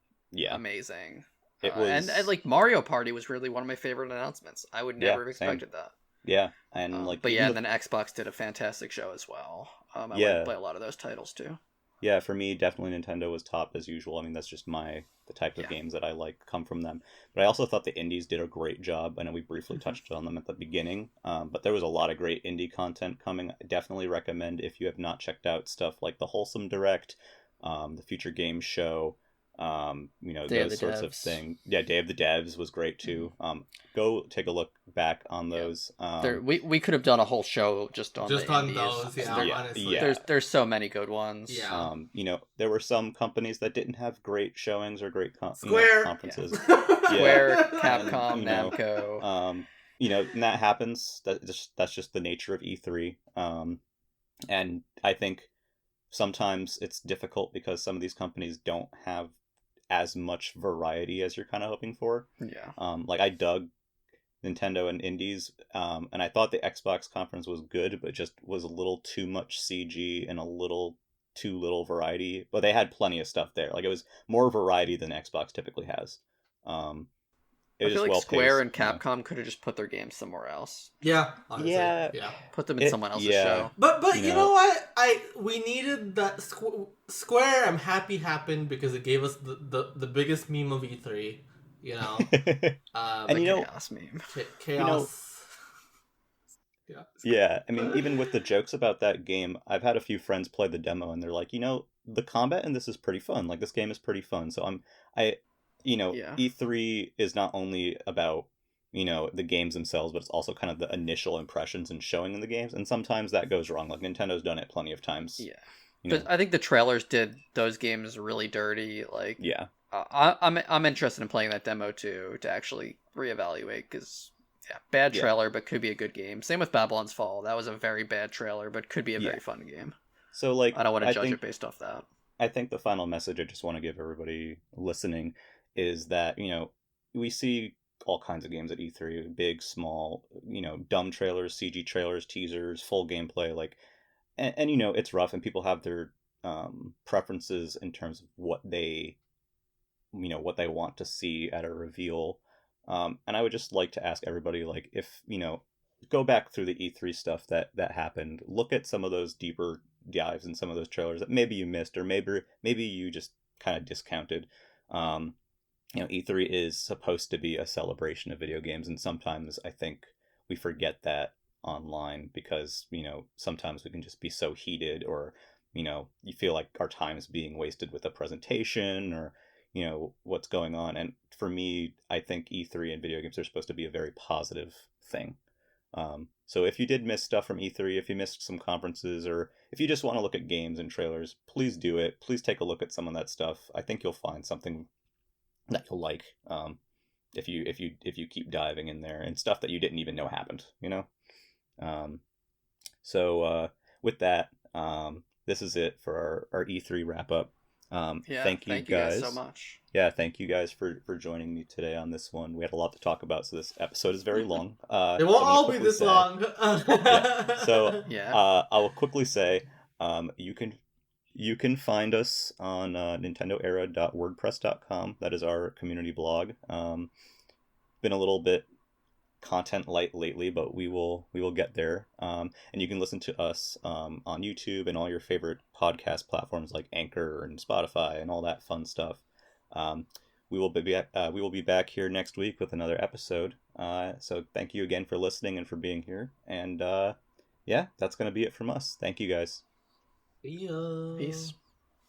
amazing. It was and like Mario Party was really one of my favorite announcements. I would never have expected that. Yeah, and and then Xbox did a fantastic show as well. I like to play a lot of those titles too. Yeah, for me, definitely Nintendo was top as usual. I mean, that's just the type of games that I like come from them. But I also thought the indies did a great job. I know we briefly touched on them at the beginning, but there was a lot of great indie content coming. I definitely recommend if you have not checked out stuff like the Wholesome Direct, the Future Games Show, those sorts of things. Yeah, Day of the Devs was great too. Go take a look back on those. We could have done a whole show just on those. Honestly. There's so many good ones. Yeah. There were some companies that didn't have great showings or great conferences. Square, Capcom, Namco. And that happens. That's just the nature of E3. And I think sometimes it's difficult because some of these companies don't have as much variety as you're kind of hoping for. Yeah. Like I dug Nintendo and indies, and I thought the Xbox conference was good, but just was a little too much CG and a little too little variety. But they had plenty of stuff there. Like it was more variety than Xbox typically has. I feel like Square and Capcom could have just put their games somewhere else. Yeah, honestly, yeah. Put them in someone else's show. But you know what? We needed that Square. I'm happy happened because it gave us the biggest meme of E3. And chaos meme. Chaos. Yeah, I mean, even with the jokes about that game, I've had a few friends play the demo, and they're like, the combat in this is pretty fun. Like this game is pretty fun. So E3 is not only about the games themselves, but it's also kind of the initial impressions and showing in the games. And sometimes that goes wrong. Like Nintendo's done it plenty of times. Yeah. You But know, I think the trailers did those games really dirty. Like, yeah, I'm interested in playing that demo too to actually reevaluate because bad Yeah. trailer but could be a good game. Same with Babylon's Fall. That was a very bad trailer but could be a Yeah. very fun game. So like, I don't want to judge think, it based off that. I think the final message I just want to give everybody listening is that, we see all kinds of games at E3, big, small, dumb trailers, CG trailers, teasers, full gameplay, like, and it's rough, and people have their preferences in terms of what they want to see at a reveal. And I would just like to ask everybody, like, if, go back through the E3 stuff that happened, look at some of those deeper dives in some of those trailers that maybe you missed, or maybe you just kind of discounted. E3 is supposed to be a celebration of video games, and sometimes I think we forget that online because, sometimes we can just be so heated, or, you feel like our time is being wasted with a presentation, or, what's going on. And for me, I think E3 and video games are supposed to be a very positive thing. So if you did miss stuff from E3, if you missed some conferences, or if you just want to look at games and trailers, please do it. Please take a look at some of that stuff. I think you'll find something that you'll like, if you keep diving in there, and stuff that you didn't even know happened. So with that, this is it for our E3 wrap up. Thank you guys so much. Yeah, thank you guys for joining me today on this one. We had a lot to talk about, so this episode is very long. It won't all be this long. So Yeah. I will quickly say, you can find us on nintendoera.wordpress.com. That is our community blog. Been a little bit content light lately, but we will get there. And you can listen to us on YouTube and all your favorite podcast platforms like Anchor and Spotify and all that fun stuff. We will be back here next week with another episode. So thank you again for listening and for being here. And that's going to be it from us. Thank you guys. See ya. Peace.